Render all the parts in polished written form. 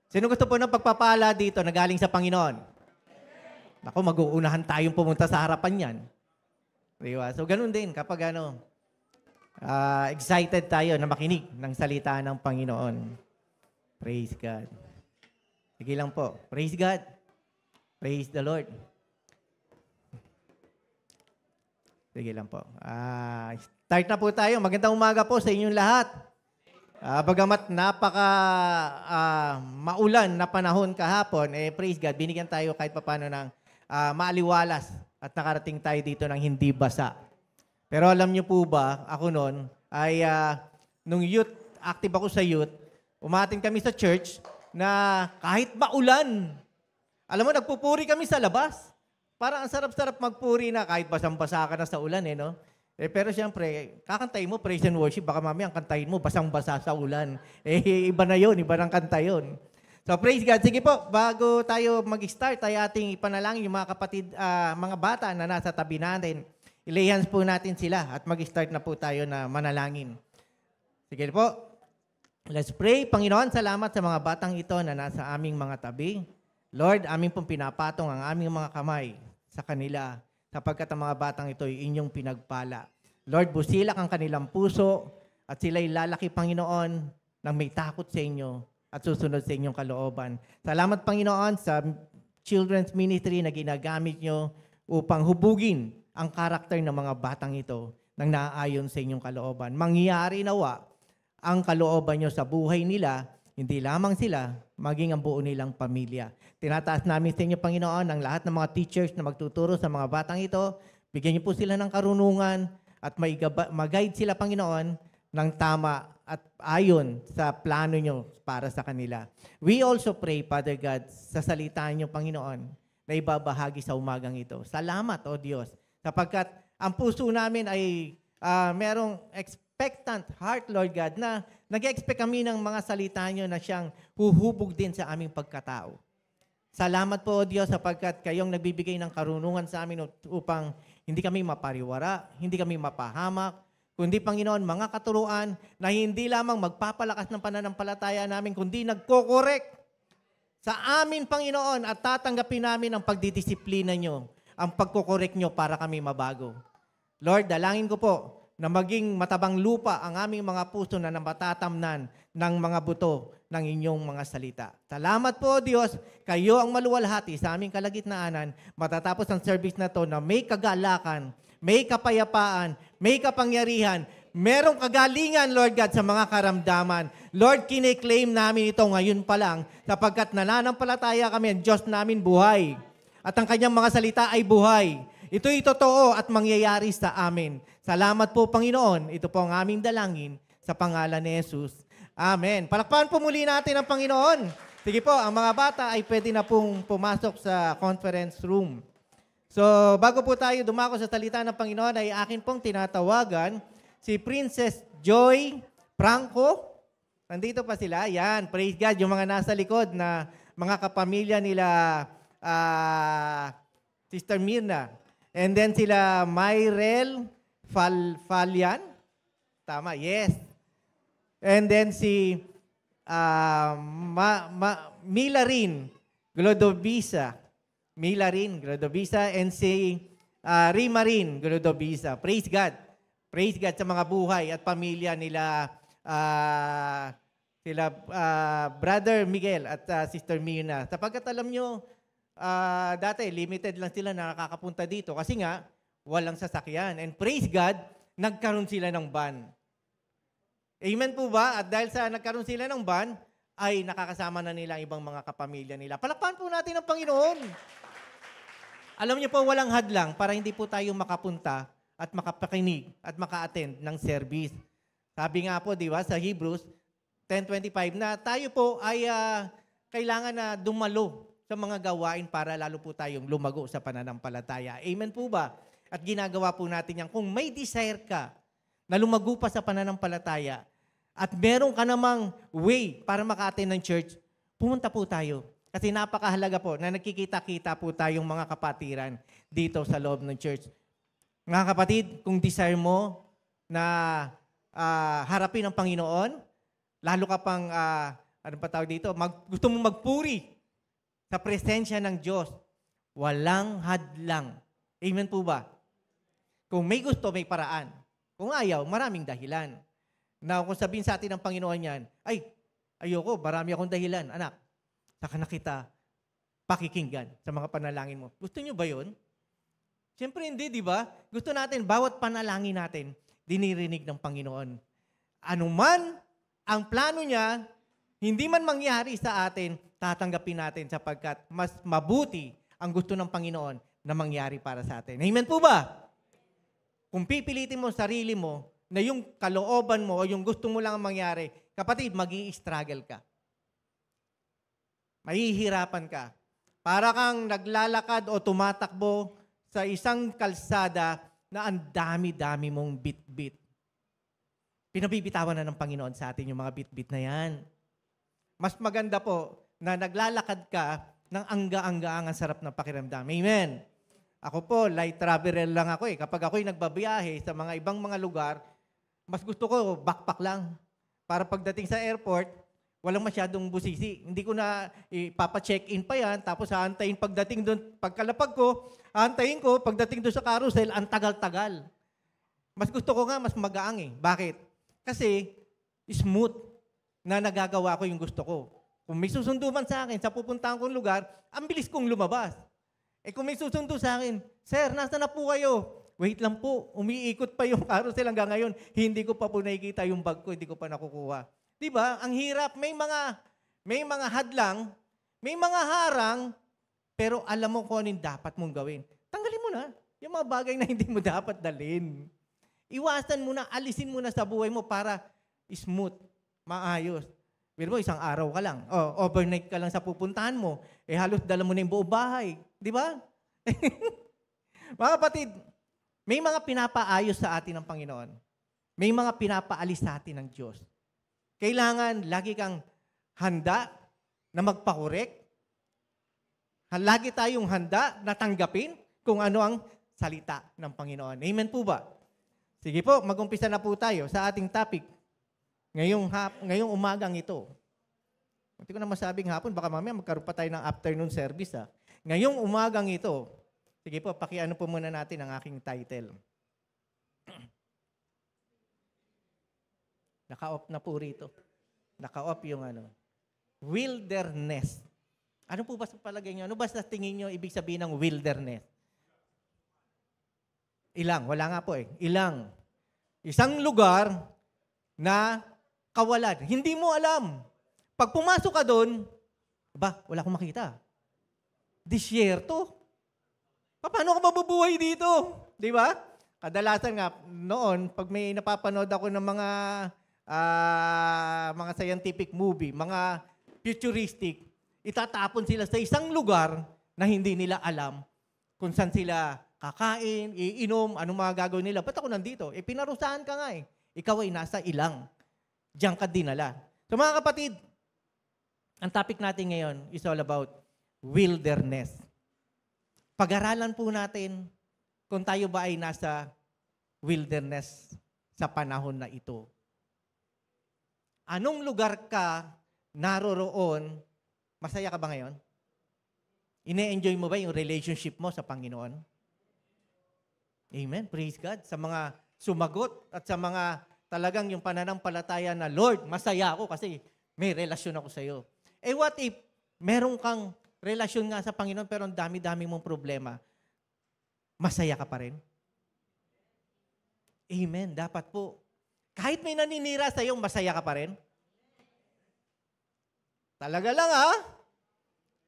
Sino gusto po ng pagpapala dito na galing sa Panginoon? Ako, mag-uunahan tayong pumunta sa harapan yan. Diba? So, ganun din kapag excited tayo na makinig ng salita ng Panginoon. Praise God. Sige lang po. Praise God. Praise the Lord. Sige lang po. Start na po tayo. Magandang umaga po sa inyong lahat. Bagamat napaka maulan na panahon kahapon, praise God, binigyan tayo kahit papano ng maaliwalas at nakarating tayo dito ng hindi basa. Pero alam niyo po ba, ako noon, ay nung youth, active ako sa youth, umating kami sa church na kahit maulan, alam mo, nagpupuri kami sa labas. Parang ang sarap-sarap magpuri na kahit basang-basa ka na sa ulan, no? Pero siyempre, kakantayin mo, praise and worship, baka mamaya ang kantayin mo, basang-basa sa ulan. Iba na yun, iba ng kanta yun. So, praise God. Sige po, bago tayo mag-start, ay ating ipanalangin yung mga kapatid, mga bata na nasa tabi natin. I-lay hands po natin sila at mag-start na po tayo na manalangin. Sige po. Let's pray. Panginoon, salamat sa mga batang ito na nasa aming mga tabi. Lord, aming pong pinapatong ang aming mga kamay sa kanila, sapagkat ang mga batang ito ay inyong pinagpala. Lord, busilak ang kanilang puso at sila'y lalaki, Panginoon, nang may takot sa inyo at susunod sa inyong kalooban. Salamat, Panginoon, sa children's ministry na ginagamit nyo upang hubugin ang karakter ng mga batang ito nang naaayon sa inyong kalooban. Mangyari nawa ang kalooban nyo sa buhay nila, hindi lamang sila, maging ang buo nilang pamilya. Tinataas namin sa inyo, Panginoon, ang lahat ng mga teachers na magtuturo sa mga batang ito. Bigyan niyo po sila ng karunungan at mag-guide sila, Panginoon, ng tama at ayon sa plano niyo para sa kanila. We also pray, Father God, sa salita niyo, Panginoon, na ibabahagi sa umagang ito. Salamat, O Diyos, sapagkat ang puso namin ay merong expectant heart, Lord God, na nag-expect kami ng mga salita niyo na siyang huhubog din sa aming pagkatao. Salamat po, O Diyos, sapagkat kayong nagbibigay ng karunungan sa amin upang hindi kami mapariwara, hindi kami mapahamak, kundi, Panginoon, mga katuruan na hindi lamang magpapalakas ng pananampalataya namin, kundi nagko-correct sa amin, Panginoon, at tatanggapin namin ang pagdidisiplina nyo, ang pagko-correct nyo para kami mabago. Lord, dalangin ko po na maging matabang lupa ang aming mga puso na matatamnan ng mga buto ng inyong mga salita. Salamat po, Diyos. Kayo ang maluwalhati sa aming kalagitnaanan. Matatapos ang service na to na may kagalakan, may kapayapaan, may kapangyarihan, merong kagalingan, Lord God, sa mga karamdaman. Lord, kine-claim namin ito ngayon pa lang sapagkat nananampalataya kami ang Diyos namin buhay. At ang kanyang mga salita ay buhay. Ito'y totoo at mangyayari sa amin. Salamat po, Panginoon. Ito po ang aming dalangin sa pangalan ni Jesus. Amen. Palakpakan po muli natin ang Panginoon. Sige po, ang mga bata ay pwede na pong pumasok sa conference room. So, bago po tayo dumako sa salita ng Panginoon, ay akin pong tinatawagan si Princess Joy Franco. Nandito pa sila. Yan, praise God. Yung mga nasa likod na mga kapamilya nila Sister Mirna. And then sila Myrel Falian. Tama, yes. And then si Milarin Glodovisa. Milarin Glodovisa and si Rimarin Glodovisa. Praise God. Praise God sa mga buhay at pamilya nila sila Brother Miguel at Sister Mirna. Sapagkat alam nyo, dati limited lang sila na nakakapunta dito kasi nga walang sasakyan. And praise God, nagkaroon sila ng van. Amen po ba? At dahil sa nagkaroon sila ng van, ay nakakasama na nila ibang mga kapamilya nila. Palakpakan po natin ang Panginoon. Alam niyo po, walang hadlang para hindi po tayo makapunta at makapakinig at maka-attend ng service. Sabi nga po, di ba, sa Hebrews 10:25 na tayo po ay kailangan na dumalo sa mga gawain para lalo po tayong lumago sa pananampalataya. Amen po ba? At ginagawa po natin yan. Kung may desire ka na lumago pa sa pananampalataya at meron ka namang way para maka-attend ng church, pumunta po tayo. Kasi napakahalaga po na nagkikita-kita po tayong mga kapatiran dito sa loob ng church. Mga kapatid, kung desire mo na harapin ang Panginoon, lalo ka pang ano pa tawag dito, gusto mong magpuri sa presensya ng Diyos, walang hadlang. Amen po ba? Kung may gusto, may paraan. Kung ayaw, maraming dahilan. Now, kung sabihin sa atin ng Panginoon yan, ay, ayoko, marami akong dahilan. Anak, saka na kita pakikinggan sa mga panalangin mo. Gusto nyo ba yun? Siyempre hindi, di ba? Gusto natin, bawat panalangin natin, dinirinig ng Panginoon. Ano man ang plano niya, hindi man mangyari sa atin, tatanggapin natin sapagkat mas mabuti ang gusto ng Panginoon na mangyari para sa atin. Amen po ba? Kung pipilitin mo sarili mo na yung kalooban mo o yung gusto mo lang ang mangyari, kapatid, mag-i-struggle ka. Mahihirapan ka. Para kang naglalakad o tumatakbo sa isang kalsada na ang dami-dami mong bit-bit. Pinabibitawan na ng Panginoon sa atin yung mga bit-bit na yan. Mas maganda po na naglalakad ka ng angga-angga ang sarap ng pakiramdam. Amen. Ako po, light traveler lang ako eh. Kapag ako'y nagbabiyahe sa mga ibang mga lugar, mas gusto ko backpack lang. Para pagdating sa airport, walang masyadong busisi. Hindi ko na ipapa-check-in pa yan, tapos haantayin pagdating doon, pagkalapag ko, haantayin ko, pagdating doon sa carousel, ang tagal-tagal. Mas gusto ko nga, mas magaang eh. Bakit? Kasi, smooth na nagagawa ko yung gusto ko. Kung may susundo man sa akin, sa pupuntahan kong lugar, ang bilis kong lumabas. Kung may susundo sa akin, Sir, nasa na po kayo? Wait lang po, umiikot pa yung carousel hanggang ngayon. Hindi ko pa po nakikita yung bag ko, hindi ko pa nakukuha. Diba? Ang hirap, may mga hadlang, may mga harang, pero alam mo kung ano yung dapat mong gawin. Tanggalin mo na yung mga bagay na hindi mo dapat dalhin. Iwasan mo na, alisin mo na sa buhay mo para smooth, maayos. Pero mo, isang araw ka lang. Overnight ka lang sa pupuntahan mo. Halos dala mo na yung buong bahay. Di ba? Mga kapatid, may mga pinapaayos sa atin ng Panginoon. May mga pinapaalis sa atin ng Diyos. Kailangan lagi kang handa na magpakorek. Lagi tayong handa na tanggapin kung ano ang salita ng Panginoon. Amen po ba? Sige po, mag-umpisa na po tayo sa ating topic. Ngayong umagang ito. Hindi ko na masabing hapon, baka mamaya magkaroon pa tayo ng afternoon service. Ngayong umagang ito, sige po, pakiano po muna natin ang aking title. Naka-off na po rito. Naka-off yung wilderness. Ano po ba sa palagay nyo? Ano ba sa tingin nyo ibig sabihin ng wilderness? Ilang. Wala nga po eh. Ilang. Isang lugar na kawalan. Hindi mo alam. Pag pumasok ka doon, wala akong makita. Disyerto. Paano ka mabubuhay dito? Di ba? Kadalasan nga, noon, pag may napapanood ako ng mga scientific movie, mga futuristic, itatapon sila sa isang lugar na hindi nila alam kung saan sila kakain, iinom, anong mga gagawin nila. Ba't ako nandito? Pinarusahan ka nga eh. Ikaw ay nasa ilang. Diyan ka dinala. So mga kapatid, ang topic natin ngayon is all about wilderness. Pag-aralan po natin kung tayo ba ay nasa wilderness sa panahon na ito. Anong lugar ka naroroon? Masaya ka ba ngayon? Ine-enjoy mo ba yung relationship mo sa Panginoon? Amen. Praise God. Sa mga sumagot at sa mga talagang yung pananampalataya na, Lord, masaya ako kasi may relasyon ako sa iyo. What if meron kang relasyon nga sa Panginoon pero ang dami-dami mong problema? Masaya ka pa rin? Amen. Dapat po. Kahit may naninira sa iyo, masaya ka pa rin? Talaga lang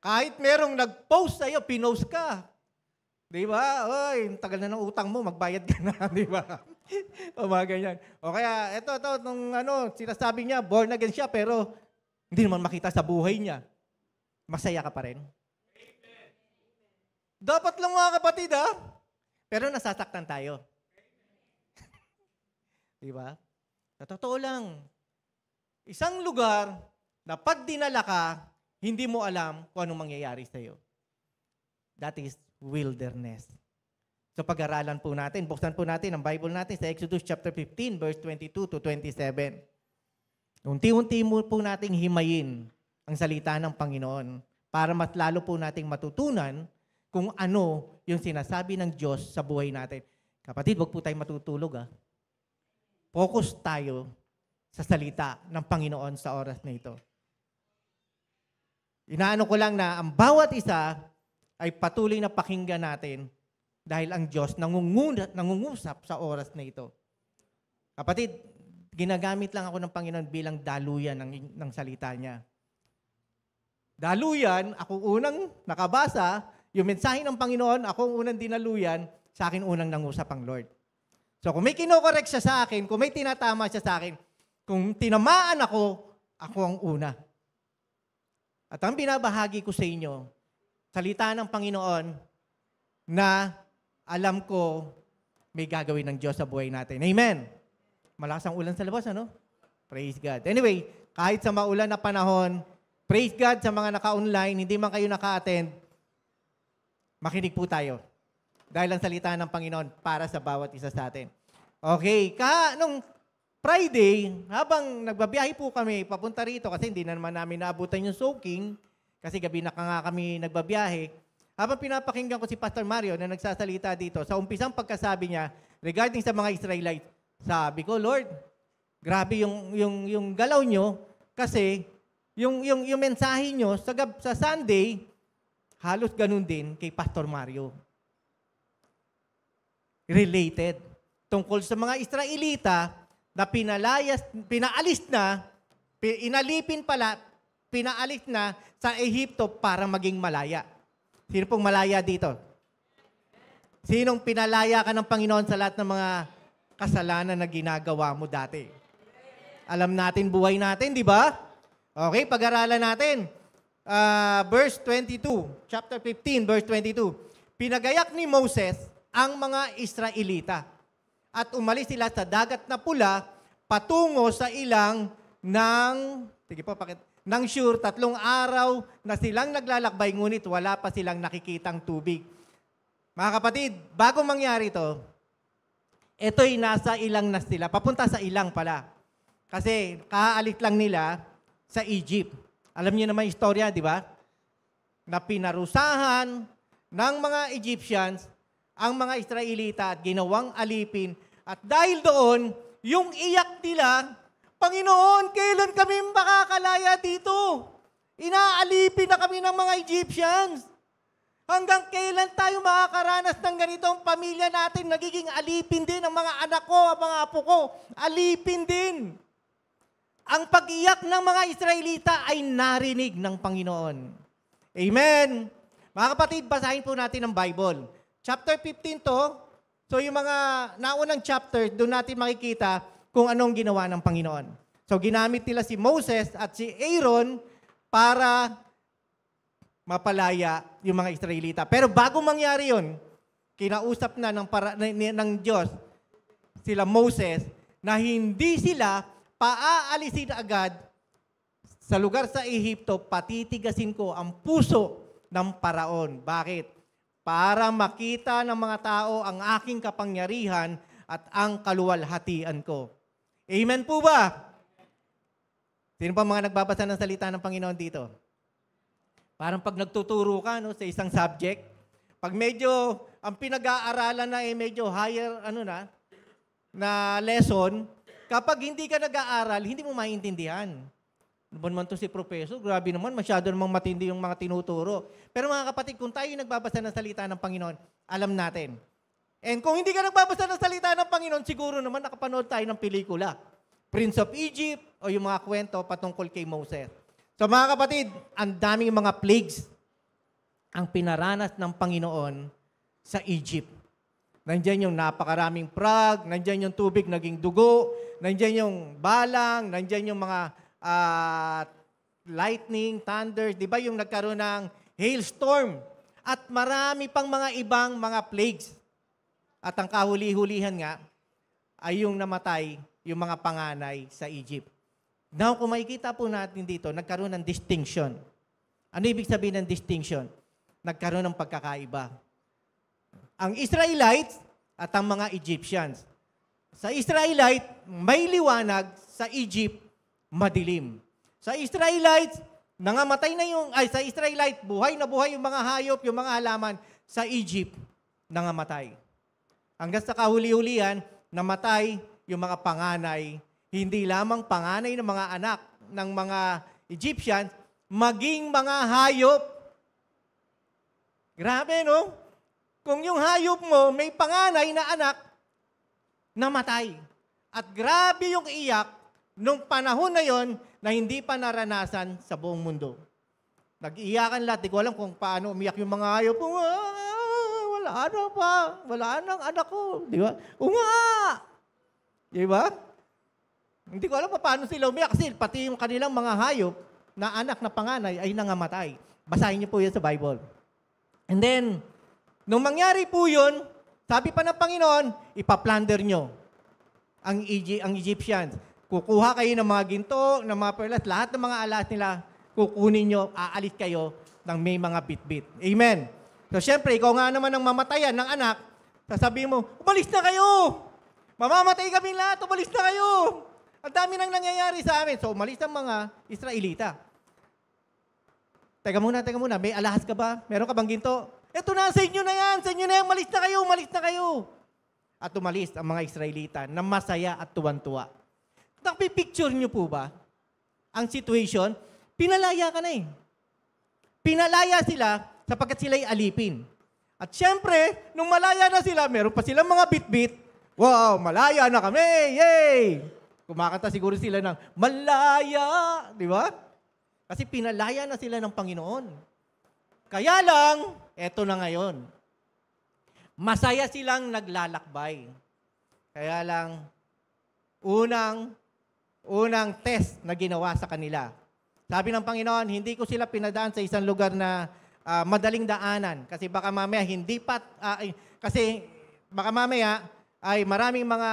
Kahit merong nag-post sa iyo, pinost ka. Di ba? Oy, tagal na ng utang mo, magbayad ka na, di ba? O mga ganyan. O kaya, ito, nung sinasabi niya, born again siya, pero hindi naman makita sa buhay niya. Masaya ka pa rin? Amen. Dapat lang mga kapatid, pero nasasaktan tayo. Di ba? Sa totoo lang, isang lugar na pag dinala ka, hindi mo alam kung anong mangyayari sa iyo. That is wilderness. So pag-aralan po natin, buksan po natin ang Bible natin sa Exodus chapter 15, verse 22 to 27. Unti-unti mo po nating himayin ang salita ng Panginoon para mas lalo po nating matutunan kung ano yung sinasabi ng Diyos sa buhay natin. Kapatid, wag po tayong matutulog. Focus tayo sa salita ng Panginoon sa oras na ito. Inaano ko lang na ang bawat isa ay patuloy na pakinggan natin dahil ang Diyos nangungusap sa oras na ito. Kapatid, ginagamit lang ako ng Panginoon bilang daluyan ng salita niya. Daluyan, ako unang nakabasa, yung mensahe ng Panginoon, ako ang unang dinaluyan, sa akin unang nangusap ang Lord. So kung may kinokorek siya sa akin, kung may tinatama siya sa akin, kung tinamaan ako ang una. At ang binabahagi ko sa inyo, salita ng Panginoon na alam ko may gagawin ng Diyos sa buhay natin. Amen. Malakas ang ulan sa labas, ano? Praise God. Anyway, kahit sa maulan na panahon, praise God sa mga naka-online, hindi man kayo naka-attend, makinig po tayo. Dahil ang salita ng Panginoon para sa bawat isa sa atin. Okay, nung Friday, habang nagbabiyahe po kami papunta rito, kasi hindi na naman namin naabutan yung soaking, kasi gabi na nga kami nagbabiyahe, habang pinapakinggan ko si Pastor Mario na nagsasalita dito, sa umpisang pagkasabi niya, regarding sa mga Israelites, sabi ko, Lord, grabe yung galaw nyo, kasi yung mensahe nyo sa Sunday, halos ganun din kay Pastor Mario. Related. Tungkol sa mga Israelita na pinaalis na sa Ehipto para maging malaya. Sino pong malaya dito? Sinong pinalaya ka ng Panginoon sa lahat ng mga kasalanan na ginagawa mo dati? Alam natin buhay natin, di ba? Okay, pag-aralan natin. Verse 22, chapter 15, verse 22. Pinagayak ni Moses ang mga Israelita at umalis sila sa dagat na pula patungo sa ilang ng Shur, 3 araw na silang naglalakbay, ngunit wala pa silang nakikitang tubig. Mga kapatid, bago mangyari ito, ito'y nasa ilang na sila. Papunta sa ilang pala. Kasi kaalit lang nila sa Egypt. Alam niyo naman yung istorya, di ba? Na pinarusahan ng mga Egyptians ang mga Israelita at ginawang alipin. At dahil doon, yung iyak nila, Panginoon, kailan kami makakalaya dito? Inaalipin na kami ng mga Egyptians. Hanggang kailan tayo makakaranas ng ganitong pamilya natin? Nagiging alipin din ang mga anak ko, ang mga apo ko. Alipin din. Ang pag-iyak ng mga Israelita ay narinig ng Panginoon. Amen. Mga kapatid, basahin po natin ang Bible. Chapter 15 to. So yung mga naunang chapter, doon natin makikita kung anong ginawa ng Panginoon. So ginamit nila si Moses at si Aaron para mapalaya yung mga Israelita. Pero bago mangyari yun, kinausap na ng Diyos sila Moses na hindi sila paaalisin agad sa lugar sa Ehipto, patitigasin ko ang puso ng Paraon. Bakit? Para makita ng mga tao ang aking kapangyarihan at ang kaluwalhatian ko. Amen po ba? Sino pa mga nagbabasa ng salita ng Panginoon dito? Parang pag nagtuturo ka sa isang subject, pag medyo ang pinag-aaralan na medyo higher na lesson, kapag hindi ka nag-aaral, hindi mo maintindihan. Ano ba naman to si Professor? Grabe naman, masyado namang matindi yung mga tinuturo. Pero mga kapatid, kung tayo nagbabasa ng salita ng Panginoon, alam natin. And kung hindi ka nagbabasa ng salita ng Panginoon, siguro naman nakapanood tayo ng pelikula. Prince of Egypt o yung mga kwento patungkol kay Moses. So mga kapatid, ang daming mga plagues ang pinaranas ng Panginoon sa Egypt. Nandiyan yung napakaraming frog, nandiyan yung tubig naging dugo, nandiyan yung balang, nandiyan yung mga lightning, thunder, di ba yung nagkaroon ng hailstorm at marami pang mga ibang mga plagues. At ang kahuli-hulihan nga ay yung namatay yung mga panganay sa Egypt. Now, kung makikita po natin dito, nagkaroon ng distinction. Ano ibig sabihin ng distinction? Nagkaroon ng pagkakaiba. Ang Israelites at ang mga Egyptians. Sa Israelite, may liwanag. Sa Egypt, madilim. Sa Israelites, nangamatay na sa Israelite, buhay na buhay yung mga hayop, yung mga halaman. Sa Egypt, nangamatay. Hanggang sa kahuli-hulihan, namatay yung mga panganay, hindi lamang panganay ng mga anak ng mga Egyptians, maging mga hayop. Grabe, no? Kung yung hayop mo, may panganay na anak, namatay. At grabe yung iyak nung panahon na yon na hindi pa naranasan sa buong mundo. Nag-iyakan lahat. Di ko alam kung paano umiyak yung mga hayop. Wala na pa. Wala nang anak ko. Di ba? Di ba? Hindi ko alam paano sila umiyak kasi pati yung kanilang mga hayop na anak na panganay ay nangamatay. Basahin niyo po yan sa Bible. And then, nung mangyari po yun, sabi pa ng Panginoon, ipaplunder nyo ang Egyptians. Kukuha kayo ng mga ginto, ng mga perlas, lahat ng mga alas nila, kukunin nyo, aalis kayo ng may mga bit-bit. Amen. So, syempre, ikaw nga naman ang mamatayan ng anak, sasabihin mo, umalis na kayo! Mamamatay kami lahat, umalis na kayo! Ang dami nang nangyayari sa amin. So, umalis ang mga Israelita. Teka muna, may alahas ka ba? Meron ka bang ginto? Eto na, sa inyo na yan, umalis na kayo. At umalis ang mga Israelita na masaya at tuwan-tuwa. Napipicture nyo po ba ang situation? Pinalaya ka na eh. Pinalaya sila sapagkat sila'y alipin. At syempre, nung malaya na sila, meron pa silang mga bit-bit. Wow, malaya na kami! Yay! Kumakanta siguro sila ng malaya! Di ba? Kasi pinalaya na sila ng Panginoon. Kaya lang, eto na ngayon. Masaya silang naglalakbay. Kaya lang, unang test na ginawa sa kanila. Sabi ng Panginoon, hindi ko sila pinadaan sa isang lugar na madaling daanan. Kasi baka mamaya ay maraming mga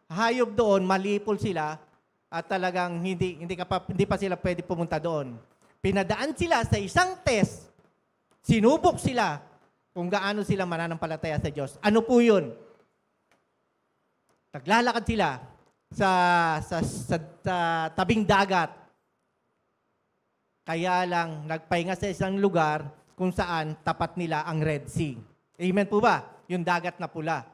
hayop doon, malipol sila at talagang hindi pa sila pwede pumunta doon. Pinadaan sila sa isang test, sinubok sila kung gaano sila mananampalataya sa Diyos. Ano po yun? Naglalakad sila sa tabing dagat. Kaya lang, nagpahinga sa isang lugar kung saan tapat nila ang Red Sea. Amen po ba? Yung dagat na pula.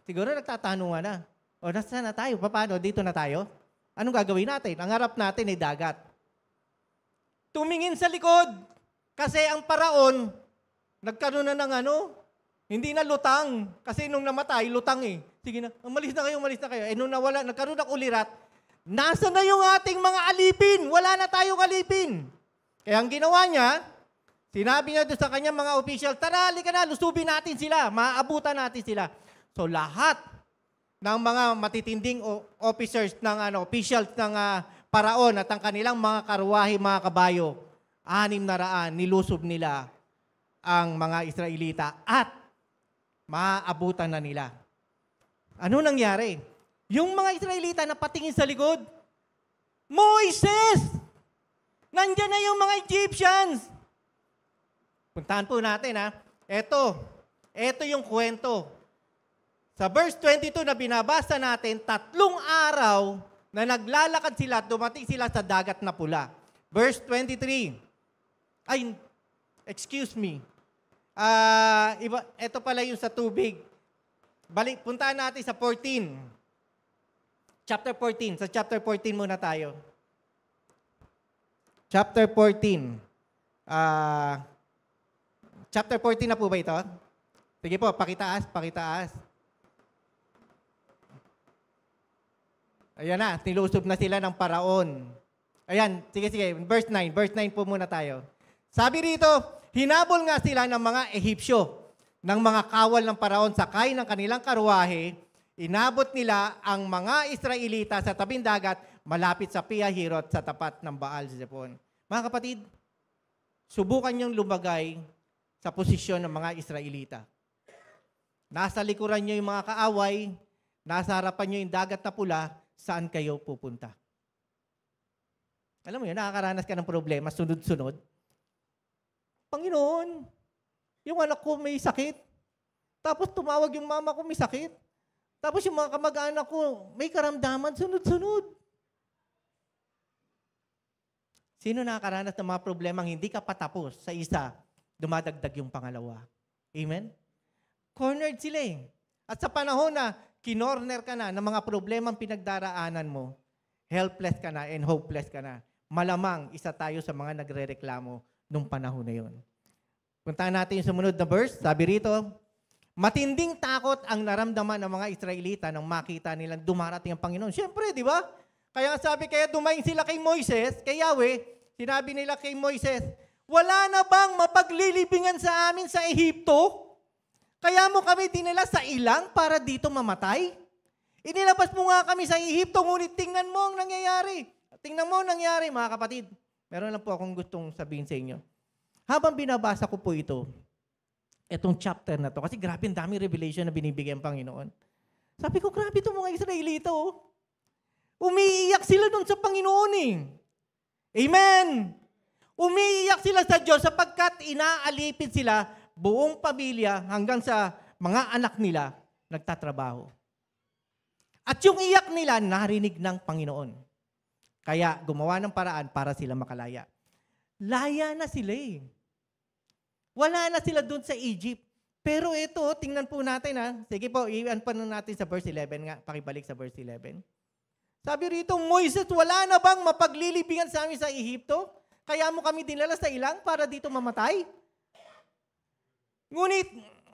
Siguro nagtatanungan na. O, nasaan na tayo? Paano? Dito na tayo? Anong gagawin natin? Ang harap natin ay dagat. Tumingin sa likod. Kasi ang paraon, nagkaroon na ng hindi na lutang. Kasi nung namatay, lutang eh. Sige na, umalis na kayo. Eh nung nawala, nagkaroon ng ulirat, nasa na yung ating mga alipin? Wala na tayong alipin. Kaya ang ginawa niya, sinabi niya doon sa kanyang mga official, tara, halika na, lusubin natin sila, maaabutan natin sila. So lahat ng mga matitinding officers officials ng paraon at ang kanilang mga karwahe, mga kabayo, 600 nilusob nila ang mga Israelita at maaabutan na nila. Ano nangyari? Yung mga Israelita na patingin sa likod, Moises! Nandiyan na yung mga Egyptians! Puntahan po natin Ito yung kwento. Sa verse 22 na binabasa natin, 3 araw na naglalakad sila at dumating sila sa dagat na pula. Verse 23. Excuse me. Ito pala yung sa tubig. Puntahan natin sa 14. Chapter 14. Sa chapter 14 muna tayo. Chapter 14. Chapter 14 na po ba ito? Sige po, pakitaas. Ayan na, nilusob na sila ng paraon. Ayan, sige. Verse 9 po muna tayo. Sabi rito, hinabol nga sila ng mga Ehipsyo, ng mga kawal ng paraon sakay ng kanilang karwahe, inabot nila ang mga Israelita sa tabing dagat malapit sa Pihahirot sa tapat ng Baal-Zepon. Mga kapatid, subukan niyong lumagay sa posisyon ng mga Israelita. Nasa likuran niyo yung mga kaaway, nasa harapan niyo yung dagat na pula, saan kayo pupunta? Alam mo yun, nakakaranas ka ng problema, sunod-sunod. Panginoon, yung anak ko may sakit. Tapos tumawag yung mama ko may sakit. Tapos yung mga kamag-anak ko may karamdaman, sunod-sunod. Sino nakakaranas ng mga problemang hindi ka patapos sa isa, dumadagdag yung pangalawa? Amen? Cornered sila eh. At sa panahon na kinorner ka na ng mga problemang pinagdaraanan mo, helpless ka na and hopeless ka na. Malamang isa tayo sa mga nagrereklamo nung panahon na yun. Puntahan natin yung sumunod na verse. Sabi rito, matinding takot ang naramdaman ng mga Israelita nang makita nilang dumarating ang Panginoon. Siyempre, di ba? Kaya sabi, kaya dumaing sila kay Moises, kay Yahweh, sinabi nila kay Moises, wala na bang mapaglilibingan sa amin sa Ehipto? Kaya mo kami dinala sa ilang para dito mamatay? Inilabas mo nga kami sa Ehipto, ngunit tingnan mo ang nangyayari. Tingnan mo ang nangyayari, mga kapatid. Meron lang po akong gustong sabihin sa inyo. Habang binabasa ko po itong chapter na to, kasi grabe ang dami revelation na binibigyan ng Panginoon. Sabi ko, grabe itong mga Israelita, oh. Umiiyak sila dun sa Panginoon eh. Amen! Umiiyak sila sa Diyos sapagkat inaalipin sila, buong pamilya hanggang sa mga anak nila nagtatrabaho. At yung iyak nila narinig ng Panginoon. Kaya gumawa ng paraan para sila makalaya. Laya na sila eh. Wala na sila dun sa Egypt. Pero ito, tingnan po natin ha. Sige po, iwan pa natin sa verse 11 nga. Pakibalik sa verse 11. Sabi rito, Moises, wala na bang mapaglilibingan sa amin sa Ehipto? Kaya mo kami dinala sa ilang para dito mamatay? Ngunit,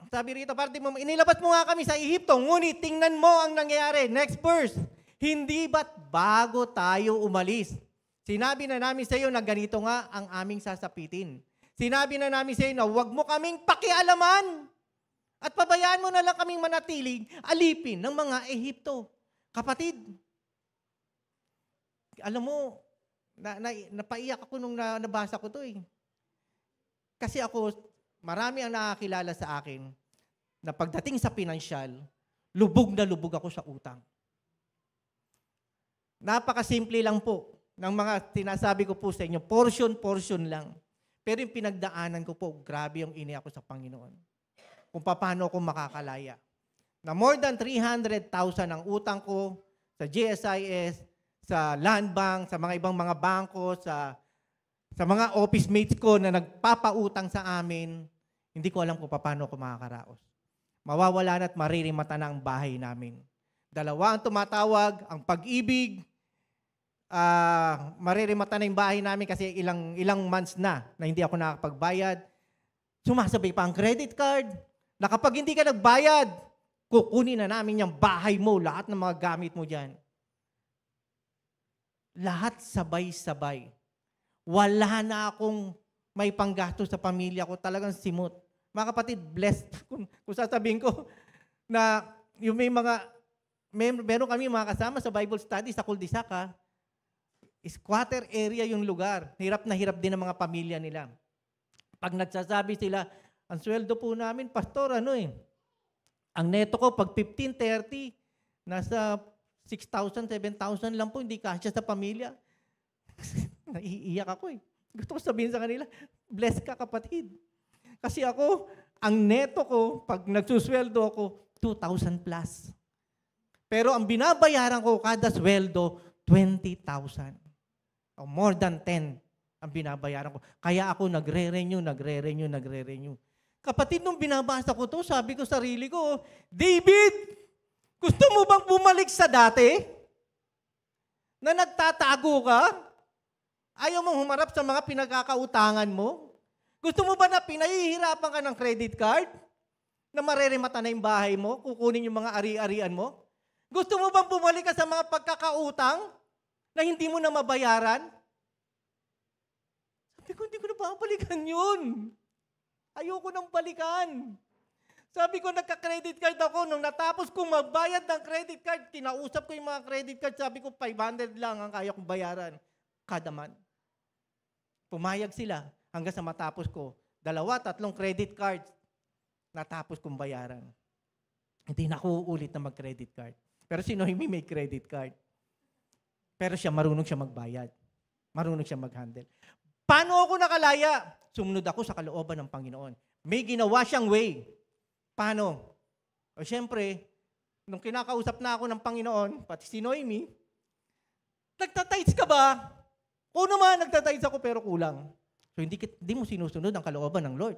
sabi rito, inilabas mo nga kami sa Ehipto, ngunit tingnan mo ang nangyayari. Next verse, hindi ba't bago tayo umalis? Sinabi na namin sa iyo na ganito nga ang aming sasapitin. Sinabi na namin sa iyo na huwag mo kaming pakialaman at pabayaan mo na lang kaming manatiling alipin ng mga Ehipto. Kapatid, alam mo, napaiyak ako nung nabasa ko to eh. Kasi ako, marami ang nakakilala sa akin na pagdating sa pinansyal, lubog na lubog ako sa utang. Napakasimple lang po ng mga sinasabi ko po sa inyo, portion lang. Pero yung pinagdaanan ko po, grabe yung iniyak ko sa Panginoon. Kung paano ako makakalaya. Na more than 300,000 ang utang ko sa GSIS, sa Land Bank, sa mga ibang mga bangko, sa mga office mates ko na nagpapautang sa amin, hindi ko alam kung paano ako makakaraos. Mawawala na at maririmata na ang bahay namin. Dalawa ang tumatawag, ang pag-ibig, maririmata na yung bahay namin kasi ilang months na hindi ako nakakapagbayad. Sumasabay pa ang credit card, na kapag hindi ka nagbayad, kukunin na namin yung bahay mo, lahat ng mga gamit mo dyan. Lahat sabay-sabay. Wala na akong may panggasto sa pamilya ko. Talagang simot. Mga kapatid, blessed. Kung sasabihin ko na yung meron kami mga kasama sa Bible study sa Kuldisak, squatter area yung lugar. Hirap na hirap din ang mga pamilya nila. Pag nagsasabi sila, ang sweldo po namin, pastor, ang neto ko, pag 15-30, nasa 6,000, 7,000 lang po, hindi kasya sa pamilya. Naiiyak ako eh. Gusto ko sabihin sa kanila, bless ka kapatid. Kasi ako, ang neto ko, pag nagsusweldo ako, 2,000 plus. Pero ang binabayaran ko kada sweldo, 20,000. O more than 10 ang binabayaran ko. Kaya ako nagre-renew. Kapatid, nung binabasa ko to, sabi ko sarili ko, David, gusto mo bang bumalik sa dati? Na nagtatago ka? Ayaw mong humarap sa mga pinagkakautangan mo? Gusto mo ba na pinahihirapan ka ng credit card? Na mareremata na yung bahay mo? Kukunin yung mga ari-arian mo? Gusto mo bang bumalik ka sa mga pagkakautang na hindi mo na mabayaran? Sabi ko, hindi ko na babalikan yun. Ayoko nang balikan. Sabi ko, nagka-credit card ako. Nung natapos kong magbayad ng credit card, kinausap ko yung mga credit card, sabi ko, 500 lang ang kaya kong bayaran kada month. Pumayag sila hanggang sa matapos ko. 2-3 credit cards natapos kong bayaran. Hindi na ako uulit na mag-credit card. Pero si Noemi may credit card. Pero marunong siya magbayad. Marunong siya mag-handle. Paano ako nakalaya? Sumunod ako sa kalooban ng Panginoon. May ginawa siyang way. Paano? O siyempre, nung kinakausap na ako ng Panginoon, pati si Noemi, nagtatights ka ba? Oo naman, nagtatides ako pero kulang. So hindi mo sinusunod ang kalooban ng Lord.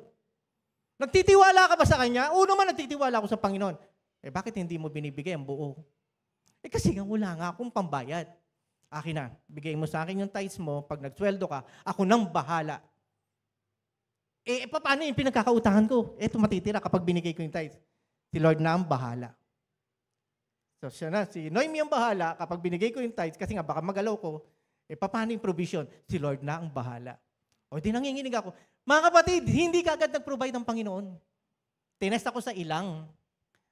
Nagtitiwala ka ba sa Kanya? Oo naman, nagtitiwala ako sa Panginoon. Bakit hindi mo binibigay ang buo? Kasi nga wala nga akong pambayad. Akin na, bigay mo sa akin yung tithes mo, pag nagsweldo ka, ako nang bahala. Paano yung pinagkakautangan ko? Ito matitira kapag binigay ko yung tithes. Si Lord na ang bahala. So siya na, si Noemi ang bahala kapag binigay ko yung tithes, kasi nga baka magalaw ko, paano yung provision? Si Lord na ang bahala. O di nanginginig ako. Mga kapatid, hindi ka agad nag-provide ng Panginoon. Tinest ako sa ilang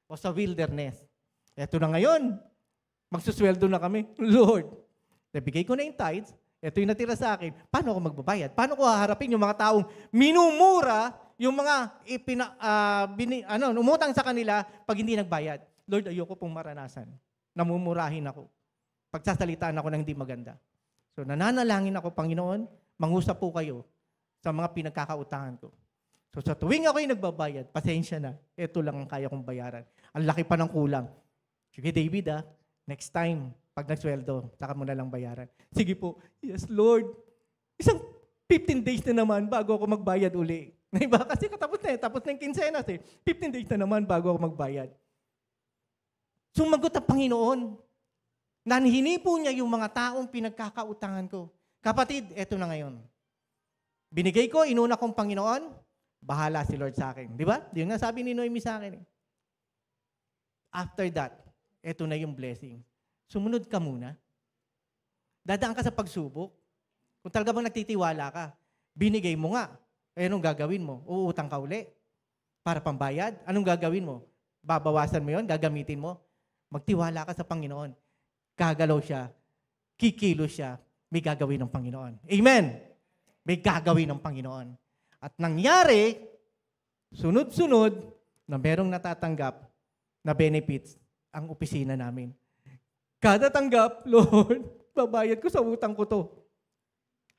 o sa wilderness. Ito na ngayon, magsusweldo na kami. Lord, nabigay ko na yung tithes, ito yung natira sa akin, paano ako magbabayad? Paano ko haharapin yung mga taong minumura yung mga umutang sa kanila pag hindi nagbayad? Lord, ayoko pong maranasan. Namumurahin ako. Pagsasalitaan ako ng hindi maganda. So nananalangin ako, Panginoon, mangusap po kayo sa mga pinagkakautangan ko. So sa tuwing ako'y nagbabayad, pasensya na, ito lang ang kaya kong bayaran. Ang laki pa ng kulang. Sige David next time, pag nagsweldo, saka mo na lang bayaran. Sige po, yes Lord. Isang 15 days na naman bago ako magbayad uli. Diba? Kasi tapos na yung kinsenas 15 days na naman bago ako magbayad. Sumagot ang Panginoon. Nanhini po niya yung mga taong pinagkakautangan ko. Kapatid, eto na ngayon. Binigay ko, inuna kong Panginoon, bahala si Lord sa akin. Di ba? Yun nga sabi ni Noemi sa akin. After that, eto na yung blessing. Sumunod ka muna. Dadaan ka sa pagsubok. Kung talaga bang nagtitiwala ka, binigay mo nga. Anong gagawin mo? Uutang ka uli? Para pambayad? Anong gagawin mo? Babawasan mo yon, gagamitin mo? Magtiwala ka sa Panginoon. Gagalaw siya, kikilos siya, may gagawin ng Panginoon. Amen! May gagawin ng Panginoon. At nangyari, sunod-sunod, na merong natatanggap na benefits ang opisina namin. Kada tanggap, Lord, babayad ko sa utang ko to.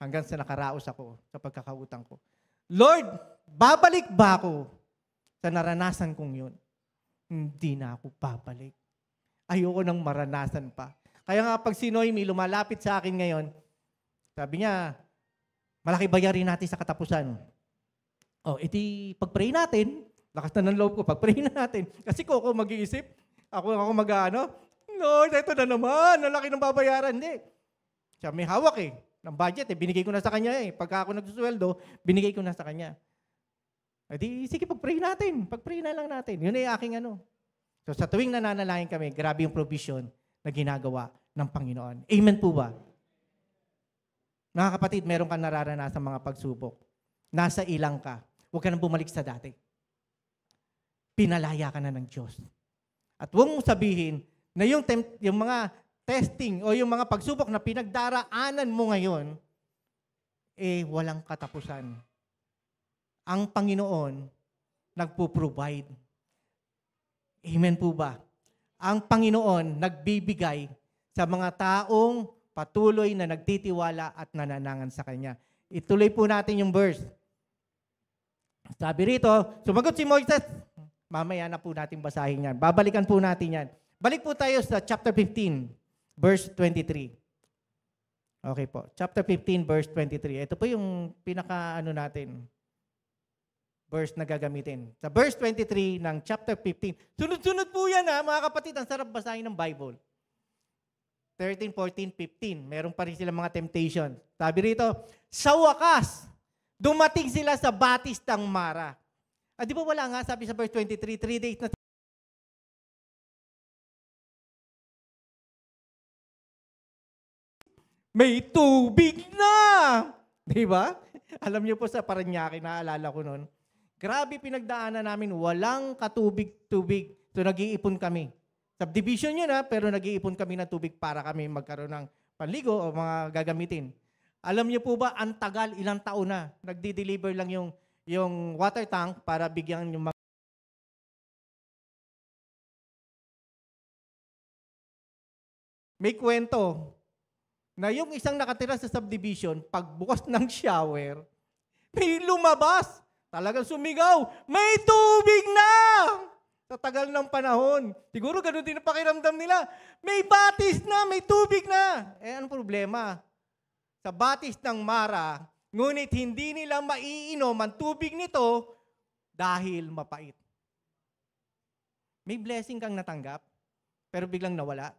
Hanggang sa nakaraos ako sa pagkakautang ko. Lord, babalik ba ako sa naranasan kong yun? Hindi na ako babalik. Ayoko nang maranasan pa. Kaya nga pag si Noemi lumalapit sa akin ngayon, sabi niya, malaki bayarin natin sa katapusan. Iti pag-pray natin, lakas na ng loob ko, pag-pray na natin. Kasi ko mag-iisip, ako mag-ano, Lord, ito na naman, ang laki ng babayaran. Hindi. Siya may hawak ng budget binigay ko na sa kanya Pagka ako nagsusweldo, binigay ko na sa kanya. Sige, pag-pray natin. Pag-pray na lang natin. Yun ay aking So sa tuwing nananalangin kami, grabe yung provision na ginagawa ng Panginoon. Amen po ba? Mga kapatid, meron kang nararanasan mga pagsubok. Nasa ilang ka. Huwag ka nang bumalik sa dati. Pinalaya ka na ng Diyos. At huwag mong sabihin na yung mga testing o yung mga pagsubok na pinagdaraanan mo ngayon, walang katapusan. Ang Panginoon nagpo-provide. Amen po ba? Ang Panginoon nagbibigay sa mga taong patuloy na nagtitiwala at nananangan sa Kanya. Ituloy po natin yung verse. Sabi rito, sumagot si Moises. Mamaya na po natin basahin yan. Babalikan po natin yan. Balik po tayo sa chapter 15, verse 23. Okay po. Chapter 15, verse 23. Ito po yung natin. Verse na gagamitin. Sa verse 23 ng chapter 15. Sunod-sunod po yan mga kapatid. Ang sarap basahin ng Bible. 13, 14, 15. Meron pa rin silang mga temptation. Sabi rito, sa wakas, dumating sila sa batis ng Mara. Di ba wala nga, sabi sa verse 23, 3 days na may tubig na! Di ba? Alam niyo po sa Parañaque, naalala ko noon, grabe pinagdaanan namin, walang katubig-tubig. So nag-iipon kami. Subdivision yun pero nag-iipon kami ng tubig para kami magkaroon ng panligo o mga gagamitin. Alam niyo po ba, ang tagal, ilang taon na, nagdi-deliver lang yung water tank para bigyan yung mga may kwento na yung isang nakatira sa subdivision, pagbukas ng shower, may lumabas. Talagang sumigaw, may tubig na! Sa tagal ng panahon. Siguro ganun din ang pakiramdam nila. May batis na, may tubig na. Anong problema? sa batis ng Mara, ngunit hindi nila maiinom ang tubig nito dahil mapait. May blessing kang natanggap, pero biglang nawala.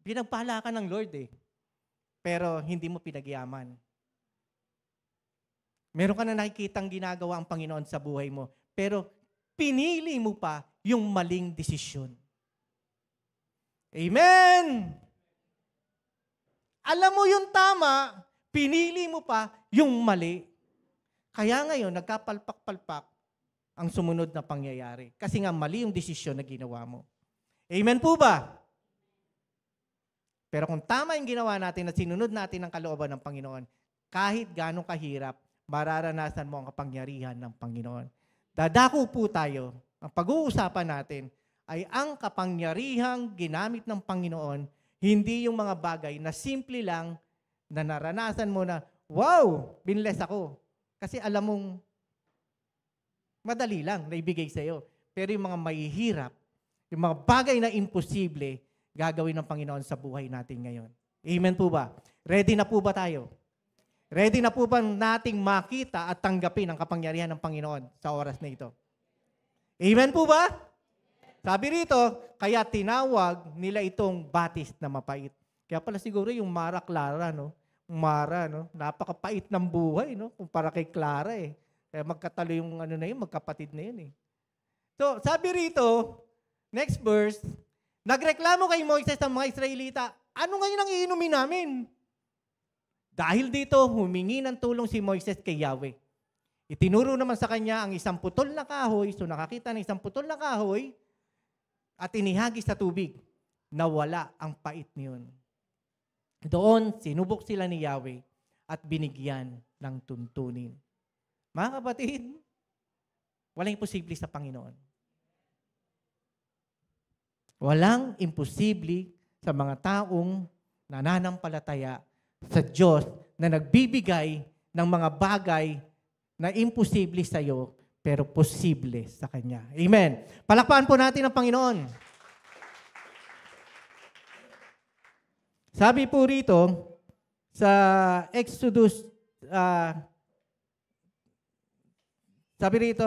Pinagpala ka ng Lord pero hindi mo pinagyaman. Meron ka na nakikitang ginagawa ang Panginoon sa buhay mo, pero pinili mo pa yung maling desisyon. Amen! Alam mo yung tama, pinili mo pa yung mali. Kaya ngayon, nagkapalpak-palpak ang sumunod na pangyayari. Kasi nga mali yung desisyon na ginawa mo. Amen po ba? Pero kung tama yung ginawa natin at sinunod natin ang kalooban ng Panginoon, kahit gano'ng kahirap, mararanasan mo ang kapangyarihan ng Panginoon. Dadako po tayo. Ang pag-uusapan natin ay ang kapangyarihang ginamit ng Panginoon, hindi yung mga bagay na simple lang na naranasan mo na, wow, binless ako. Kasi alam mong madali lang na ibigay sa iyo. Pero yung mga mahihirap, yung mga bagay na imposible, gagawin ng Panginoon sa buhay natin ngayon. Amen po ba? Ready na po ba tayo? Ready na po ba nating makita at tanggapin ang kapangyarihan ng Panginoon sa oras na ito? Amen po ba? Sabi rito, kaya tinawag nila itong batis na mapait. Kaya pala siguro yung Mara Clara, no? Mara, no? Napakapait ng buhay, no? Kumpara kay Clara, Kaya magkatalo yung ano na yun, magkapatid na yun, So, sabi rito, next verse, nagreklamo kay Moises ang mga Israelita, ano ngayon ang iinumin namin? Dahil dito, humingi ng tulong si Moises kay Yahweh. Itinuro naman sa kanya ang isang putol na kahoy, so nakakita ng isang putol na kahoy, at inihagis sa tubig. Nawala ang pait niyon. Doon, sinubok sila ni Yahweh at binigyan ng tuntunin. Mga kapatid, walang imposible sa Panginoon. Walang imposible sa mga taong nananampalataya sa Diyos na nagbibigay ng mga bagay na imposible sa iyo, pero posible sa Kanya. Amen. Palakpakan po natin ang Panginoon. Sabi po rito, sa Exodus, sabi rito,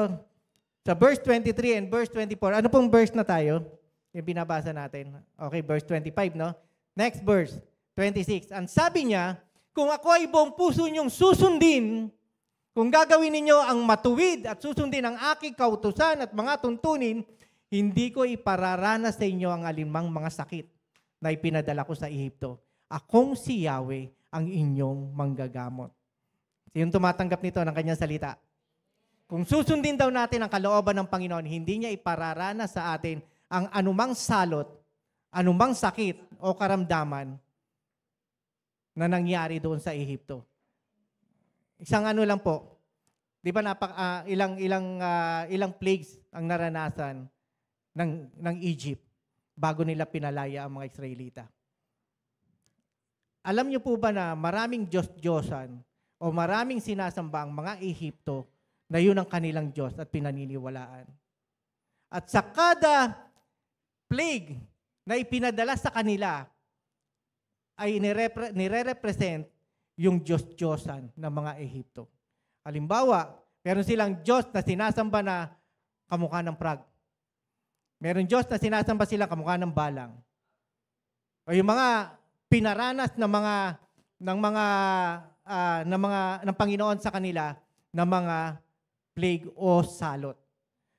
sa verse 23 and verse 24, ano pong verse na tayo? Yung binabasa natin. Okay, verse 25, no? Next verse, 26. Ang sabi niya, kung ako ay buong puso niyong susundin, kung gagawin ninyo ang matuwid at susundin ang aking kautusan at mga tuntunin, hindi ko ipararanas sa inyo ang alinmang mga sakit na ipinadala ko sa Ehipto. Akong si Yahweh ang inyong manggagamot. Yung tumatanggap nito ng kanyang salita. Kung susundin daw natin ang kalooban ng Panginoon, hindi niya ipararanas sa atin ang anumang salot, anumang sakit o karamdaman na nangyari doon sa Ehipto. Isang ano lang po, di ba ilang plagues ang naranasan ng Egypt bago nila pinalaya ang mga Israelita. Alam niyo po ba na maraming Diyos-Diyosan o maraming sinasamba ang mga Ehipto na yun ang kanilang Diyos at pinaniniwalaan. At sa kada plague na ipinadala sa kanila ay nire-represent yung Diyos-Diyosan ng mga Ehipto. Halimbawa, meron silang Diyos na sinasamba na kamukha ng prag. Meron Diyos na sinasamba sila kamukha ng balang. O yung mga pinaranas ng Panginoon sa kanila na mga plague o salot.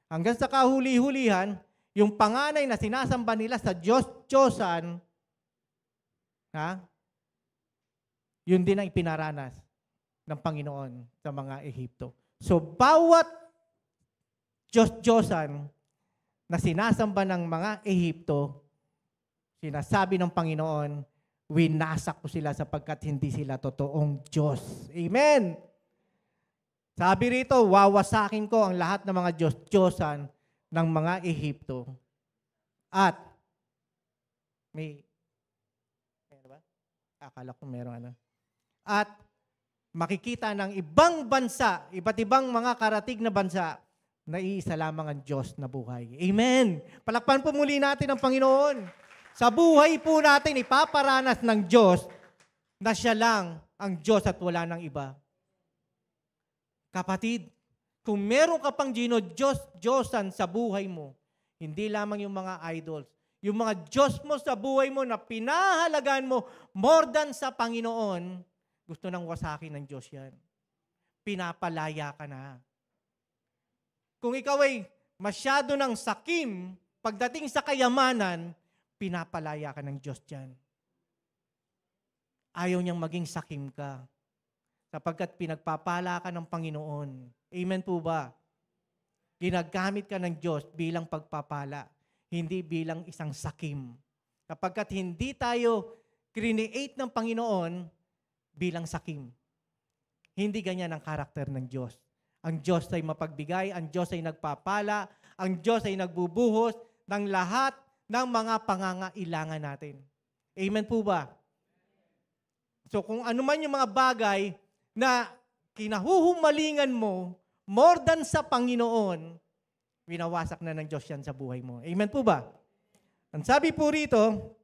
Hanggang sa kahuli-hulihan, yung panganay na sinasamba nila sa Diyos-Diyosan, yun din ang ipinaranas ng Panginoon sa mga Ehipto. So, bawat Diyos-Diyosan na sinasamba ng mga Ehipto, sinasabi ng Panginoon, winasak ko sila sapagkat hindi sila totoong Diyos. Amen! Sabi rito, wawasakin ko ang lahat ng mga Diyos-Diyosan ng mga Ehipto. At, akala ko meron ano. At makikita ng ibang bansa, iba't ibang mga karatig na bansa, na iisa lamang ang Diyos na buhay. Amen! Palakpan po muli natin ang Panginoon. Sa buhay po natin, ipaparanas ng Diyos na siya lang ang Diyos at wala nang iba. Kapatid, kung meron ka pang Diyos-Diyosan sa buhay mo, hindi lamang yung mga idols, yung mga Diyos mo sa buhay mo na pinahalagaan mo more than sa Panginoon, gusto nang wasakin ng Diyos yan. Pinapalaya ka na. Kung ikaw ay masyado ng sakim, pagdating sa kayamanan, pinapalaya ka ng Diyos dyan. Ayaw niyang maging sakim ka. Sapagkat pinagpapala ka ng Panginoon. Amen po ba? Ginagamit ka ng Diyos bilang pagpapala, hindi bilang isang sakim. Sapagkat hindi tayo create ng Panginoon bilang sakim. Hindi ganyan ang karakter ng Diyos. Ang Diyos ay mapagbigay, ang Diyos ay nagpapala, ang Diyos ay nagbubuhos ng lahat ng mga pangangailangan natin. Amen po ba? So kung ano man yung mga bagay na kinahuhumalingan mo, more than sa Panginoon, winawasak na ng Diyos yan sa buhay mo. Amen po ba? Ang sabi po rito,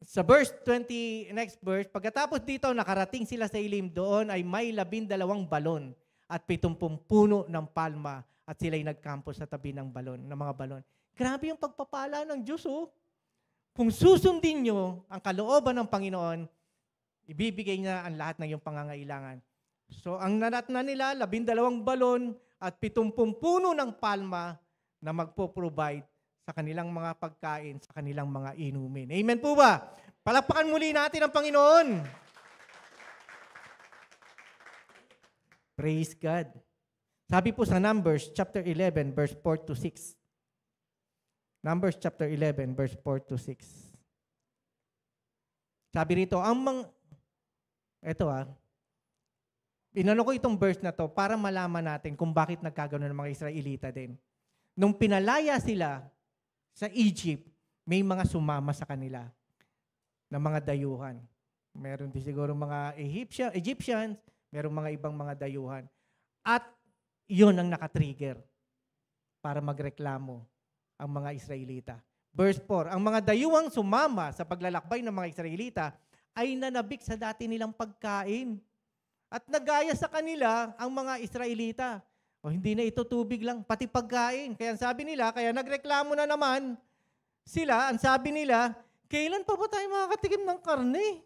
sa verse 20, next verse, pagkatapos dito, nakarating sila sa ilim, doon ay may 12 balon at 70 puno ng palma at sila'y nagkampo sa tabi ng balon, ng mga balon. Grabe yung pagpapala ng Diyos, oh. Kung susundin nyo ang kalooban ng Panginoon, ibibigay niya ang lahat ng iyong pangangailangan. So, ang naratna nila, 12 balon at 70 puno ng palma na magpo-provide sa kanilang mga pagkain, sa kanilang mga inumin. Amen po ba? Palakpakan muli natin ang Panginoon. Praise God. Sabi po sa Numbers chapter 11, verse 4 to 6. Numbers chapter 11, verse 4 to 6. Sabi rito, inano ko itong verse na to para malaman natin kung bakit nagkagano ng mga Israelita din. Nung pinalaya sila sa Egypt, may mga sumama sa kanila na mga dayuhan. Meron din siguro mga Egyptians, meron mga ibang mga dayuhan. At yun ang nakatrigger para magreklamo ang mga Israelita. Verse 4, ang mga dayuhang sumama sa paglalakbay ng mga Israelita ay nanabik sa dati nilang pagkain. At nagaya sa kanila ang mga Israelita. O hindi na ito tubig lang, pati pagkain. Kaya sabi nila, kaya nagreklamo na naman sila, ang sabi nila, kailan pa ba tayo makakatikim ng karne?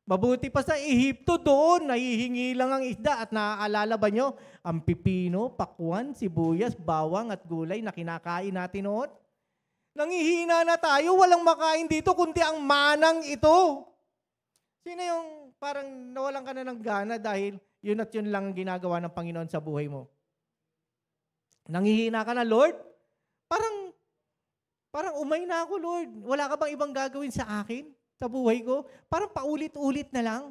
Mabuti pa sa Ehipto doon, nahihingi lang ang isda at naaalala ba nyo, ang pipino, pakwan, sibuyas, bawang at gulay na kinakain natin noon? Nangihina na tayo, walang makain dito kundi ang manang ito. Sino yung parang nawalan ka na ng gana dahil yun at yun lang ginagawa ng Panginoon sa buhay mo? Nangihina ka na, Lord? Parang umay na ako, Lord. Wala ka bang ibang gagawin sa akin? Sa buhay ko, parang paulit-ulit na lang.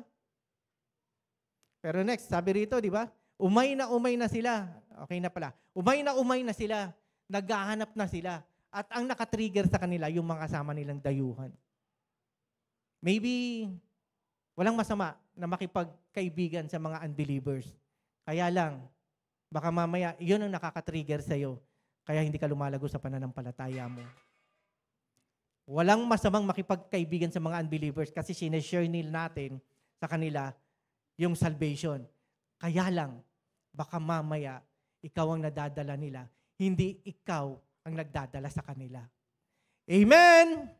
Pero next, sabi rito, di ba? Umay na sila. Okay na pala. Umay na sila. Naghahanap na sila. At ang nakatrigger sa kanila, yung mga kasama nilang dayuhan. Maybe, walang masama na makipagkaibigan sa mga unbelievers. Kaya lang, baka mamaya, yun ang nakakatrigger sa'yo. Kaya hindi ka lumalago sa pananampalataya mo. Walang masamang makipagkaibigan sa mga unbelievers kasi sineshare nila natin sa kanila yung salvation. Kaya lang, baka mamaya, ikaw ang nadadala nila, hindi ikaw ang nagdadala sa kanila. Amen!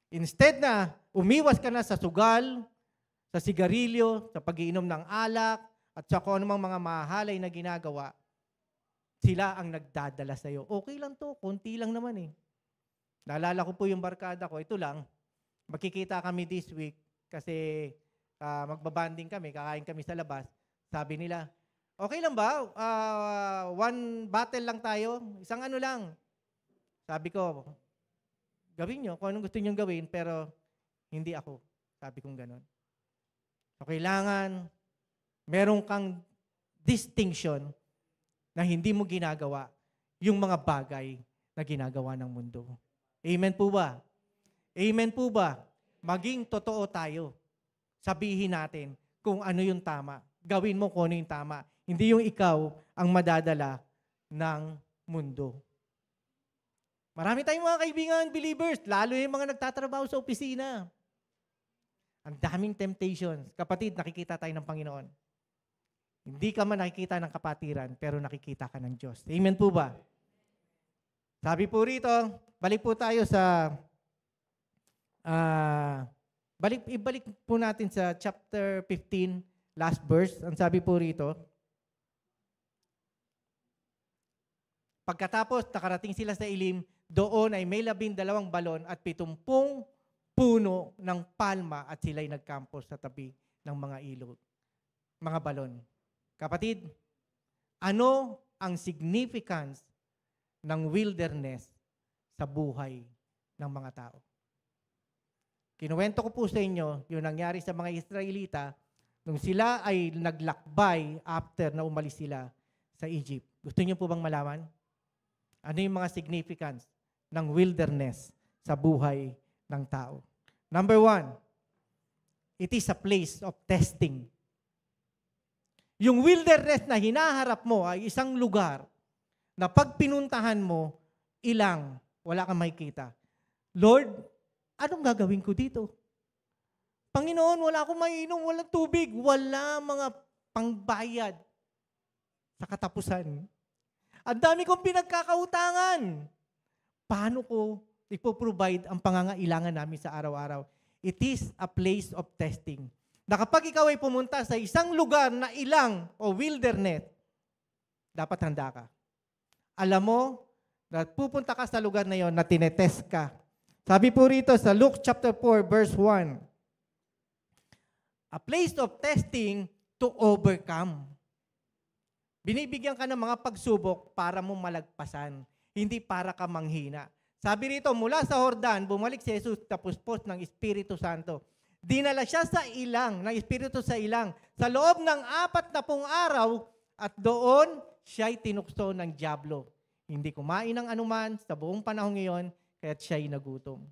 Instead na umiwas ka na sa sugal, sa sigarilyo, sa pag-iinom ng alak, at sa kung anumang mga mahalay na ginagawa, sila ang nagdadala sa iyo. Okay lang to, konti lang naman eh. Naalala ko po yung barkada ko, ito lang, magkikita kami this week kasi magbabanding kami, kakain kami sa labas. Sabi nila, okay lang ba? One bottle lang tayo? Isang ano lang? Sabi ko, gawin nyo kung anong gusto nyo gawin, pero hindi ako. Sabi kong ganon. So, kailangan meron kang distinction na hindi mo ginagawa yung mga bagay na ginagawa ng mundo. Amen po ba? Amen po ba? Maging totoo tayo. Sabihin natin kung ano yung tama. Gawin mo kung ano yung tama. Hindi yung ikaw ang madadala ng mundo. Marami tayong mga kaibigan, believers, lalo yung mga nagtatrabaho sa opisina. Ang daming temptations. Kapatid, nakikita tayo ng Panginoon. Hindi ka man nakikita ng kapatiran, pero nakikita ka ng Diyos. Amen po ba? Sabi po rito, balik po tayo sa, ibalik po natin sa chapter 15, last verse. Ang sabi po rito, pagkatapos nakarating sila sa Elim, doon ay may 12 balon at 70 puno ng palma at sila'y nagkampo sa tabi ng mga ilog, mga balon. Kapatid, ano ang significance ng wilderness sa buhay ng mga tao? Kinuwento ko po sa inyo yung nangyari sa mga Israelita nung sila ay naglakbay after na umalis sila sa Egypt. Gusto niyo po bang malaman? Ano yung mga significance ng wilderness sa buhay ng tao? Number 1, it is a place of testing. Yung wilderness na hinaharap mo ay isang lugar na pag pinuntahan mo, wala kang makikita. Lord, anong gagawin ko dito? Panginoon, wala akong mainom, walang tubig, wala mga pangbayad sa katapusan. Ang dami kong pinagkakautangan. Paano ko ipoprovide ang pangangailangan namin sa araw-araw? It is a place of testing. Na kapag ikaw ay pumunta sa isang lugar na o wilderness, dapat handa ka. Alam mo, na pupunta ka sa lugar na yon na tinetest ka. Sabi po rito sa Luke chapter 4 verse 1, a place of testing to overcome. Binibigyan ka ng mga pagsubok para mo malagpasan, hindi para ka manghina. Sabi rito, mula sa Jordan, bumalik si Jesus tapos ng Espiritu Santo. Dinala siya sa ilang, ng Espiritu sa ilang, sa loob ng 40 araw at doon siya'y tinukso ng dyablo. Hindi kumain ng anuman sa buong panahon ngayon, kaya't siya'y nagutom.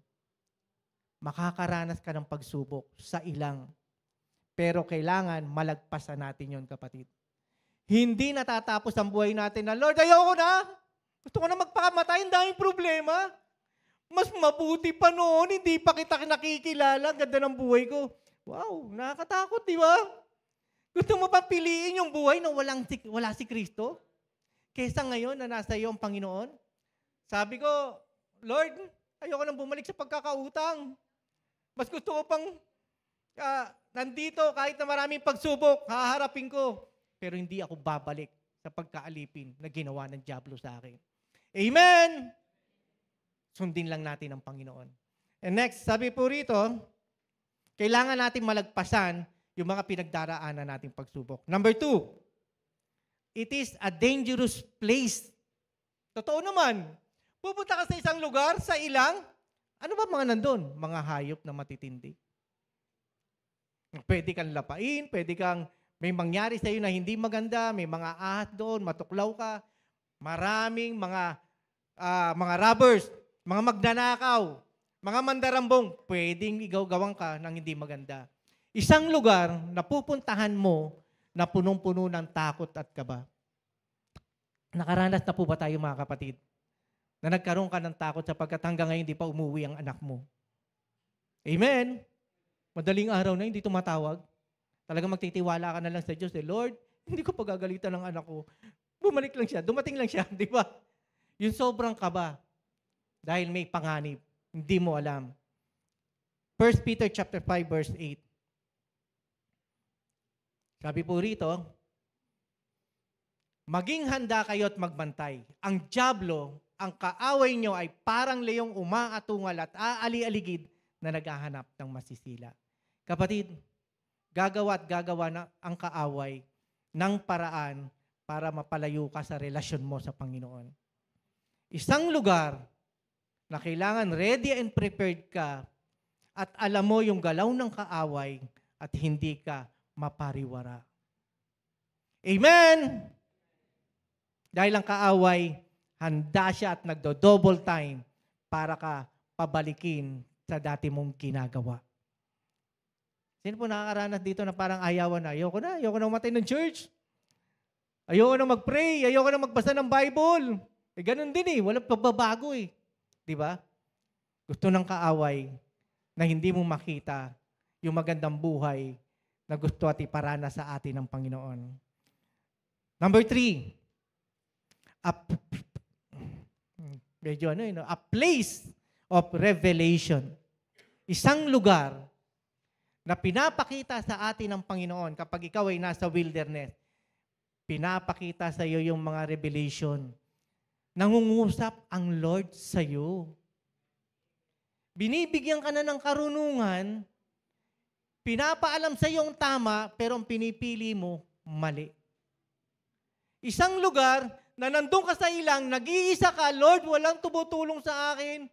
Makakaranas ka ng pagsubok sa ilang. Pero kailangan malagpasan natin yon, kapatid. Hindi natatapos ang buhay natin na, Lord, ayoko na. Gusto ko na magpakamatay, ang daming problema. Mas mabuti pa noon, hindi pa kita nakikilala. Ang ganda ng buhay ko. Wow, nakakatakot, di ba? Gusto mo pa piliin yung buhay na wala si Kristo? Kesa ngayon na nasa iyo ang Panginoon? Sabi ko, Lord, ayoko nang bumalik sa pagkakautang. Mas gusto ko pang nandito kahit na maraming pagsubok, haharapin ko. Pero hindi ako babalik sa pagkaalipin na ginawa ng dyablo sa akin. Amen! Sundin lang natin ang Panginoon. And next, sabi po rito, kailangan natin malagpasan yung mga pinagdaraanan nating pagsubok. Number 2, it is a dangerous place. Totoo naman. Pupunta ka sa isang lugar, sa ilang, ano ba mga nandun? Mga hayop na matitindi. Pwede kang lapain, pwede kang may mangyari sa iyo na hindi maganda, may mga ahas doon, matuklaw ka, maraming mga robbers, mga magnanakaw, mga mandarambong, pwedeng igawgawan ka ng hindi maganda. Isang lugar na pupuntahan mo na punong-puno ng takot at kaba. Nakaranas na po ba tayo, mga kapatid, na nagkaroon ka ng takot sapagkat hanggang ngayon hindi pa umuwi ang anak mo? Amen? Madaling araw na, hindi tumatawag. Talagang magtitiwala ka na lang sa Diyos. Lord, hindi ko pagagalitan ng anak ko. Bumalik lang siya, dumating lang siya, di ba? Yung sobrang kaba. Dahil may panganib. Hindi mo alam. 1 Peter chapter 5 verse 8. Sabi po rito, maging handa kayo at magbantay. Ang dyablo, ang kaaway nyo ay parang leong umaatungal at aali-aligid na naghahanap ng masisila. Kapatid, gagawa na ang kaaway ng paraan para mapalayo ka sa relasyon mo sa Panginoon. Isang lugar na kailangan ready and prepared ka at alam mo yung galaw ng kaaway at hindi ka mapariwara. Amen! Dahil ang kaaway, handa siya at nagdo-double time para ka pabalikin sa dati mong ginagawa. Sino po nakakaranas dito na parang ayoko na umatay ng church. Ayoko na mag-pray, ayoko na magbasa ng Bible. Ganun din walang pagbabago Di ba? Gusto ng kaaway na hindi mo makita yung magandang buhay na gusto at iparana sa atin ng Panginoon. Number 3, a place of revelation. Isang lugar na pinapakita sa atin ng Panginoon kapag ikaw ay nasa wilderness. Pinapakita sa iyo yung mga revelation. Nangungusap ang Lord sa iyo. Binibigyan ka na ng karunungan, pinapaalam sa iyo ang tama, pero ang pinipili mo, mali. Isang lugar na nandun ka sa ilang, nag-iisa ka, Lord, walang tumutulong sa akin.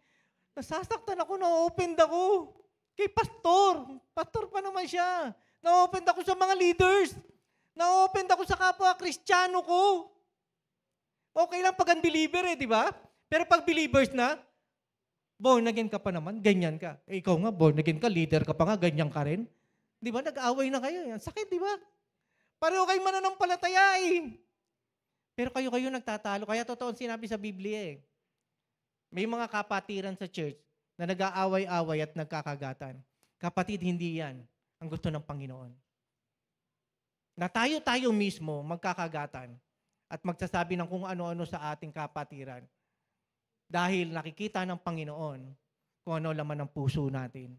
Nasasaktan ako, na-open ako. Kay pastor. Pastor pa naman siya. Na-open ako sa mga leaders. Na-open ako sa kapwa Kristiyano ko. Okay lang pag unbeliever di ba? Pero pag believers na, born again ka pa naman, ganyan ka. Ikaw nga, born again ka, leader ka pa nga, ganyan ka rin. Di ba? Nag-away na kayo. Sakit, di ba? Pareho kayo mananampalataya Pero kayo nagtatalo. Kaya totoo sinabi sa Biblia May mga kapatiran sa church na nag-aaway-away at nagkakagatan. Kapatid, hindi yan ang gusto ng Panginoon. Na tayo mismo magkakagatan at magsasabi ng kung ano-ano sa ating kapatiran. Dahil nakikita ng Panginoon kung ano laman ng puso natin.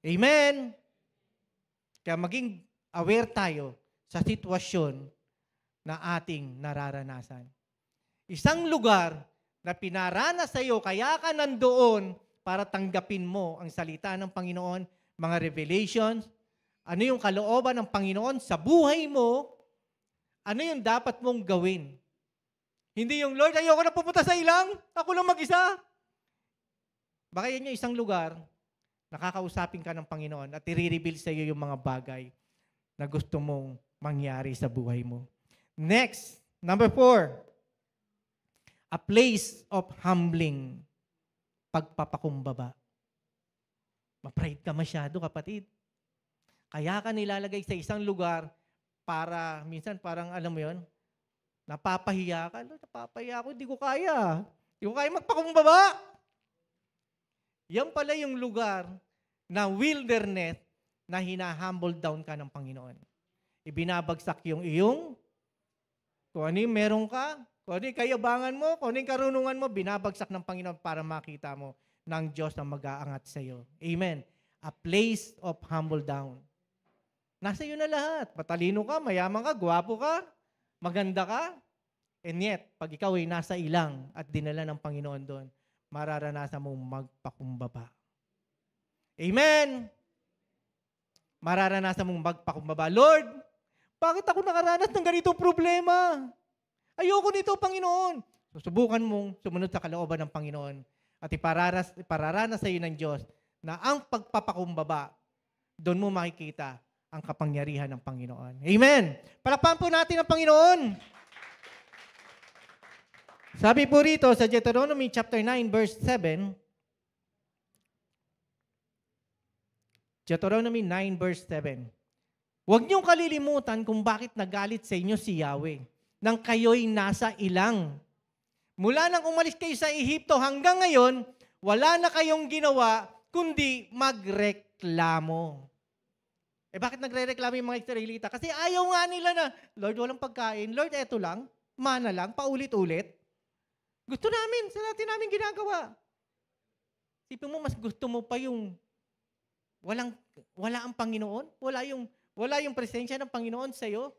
Amen! Kaya maging aware tayo sa sitwasyon na ating nararanasan. Isang lugar na pinaranas sa iyo, kaya ka nandoon para tanggapin mo ang salita ng Panginoon, mga revelations, ano yung kalooban ng Panginoon sa buhay mo, ano yung dapat mong gawin. Hindi yung, Lord, ayoko na pupunta sa ilang, ako lang mag-isa. Baka yan yung isang lugar, nakakausapin ka ng Panginoon at i-reveal sa iyo yung mga bagay na gusto mong mangyari sa buhay mo. Next, number 4, a place of humbling, pagpapakumbaba. Ma-pride ka masyado, kapatid. Kaya ka nilalagay sa isang lugar para, minsan parang alam mo yon, napapahiya ka. Napapahiya ako, hindi ko kaya. Hindi ko kaya magpakumbaba. Yan pala yung lugar na wilderness na hina-humble down ka ng Panginoon. Ibinabagsak yung iyong, kung ano yung meron ka, kung ano yung kayabangan mo, kung ano yung karunungan mo, binabagsak ng Panginoon para makita mo ng Diyos na mag-aangat sa iyo. Amen. A place of humble down. Nasa iyo na lahat. Matalino ka, mayaman ka, gwapo ka, maganda ka. And yet, pag ikaw ay nasa ilang at dinala ng Panginoon doon, mararanasan mong magpakumbaba. Amen! Mararanasan mong magpakumbaba. Lord, bakit ako nakaranas ng ganitong problema? Ayoko nito, Panginoon. Susubukan mong sumunod sa kalooban ng Panginoon at ipararanas sa iyo ng Diyos na ang pagpapakumbaba, doon mo makikita ang kapangyarihan ng Panginoon. Amen! Palakpakan po natin ang Panginoon. Sabi po rito sa Deuteronomy chapter 9 verse 7, Deuteronomy 9 verse 7, huwag niyong kalilimutan kung bakit nagalit sa inyo si Yahweh nang kayo'y nasa ilang. Mula nang umalis kayo sa Ehipto hanggang ngayon, wala na kayong ginawa kundi magreklamo. Bakit nagre-reklamo yung mga Israelita? Kasi ayaw nga nila na, Lord, walang pagkain. Lord, eto lang, mana lang, paulit-ulit. Gusto namin, sa natin namin ginagawa. Sipin mo, mas gusto mo pa yung wala ang Panginoon? Wala yung presensya ng Panginoon sa iyo?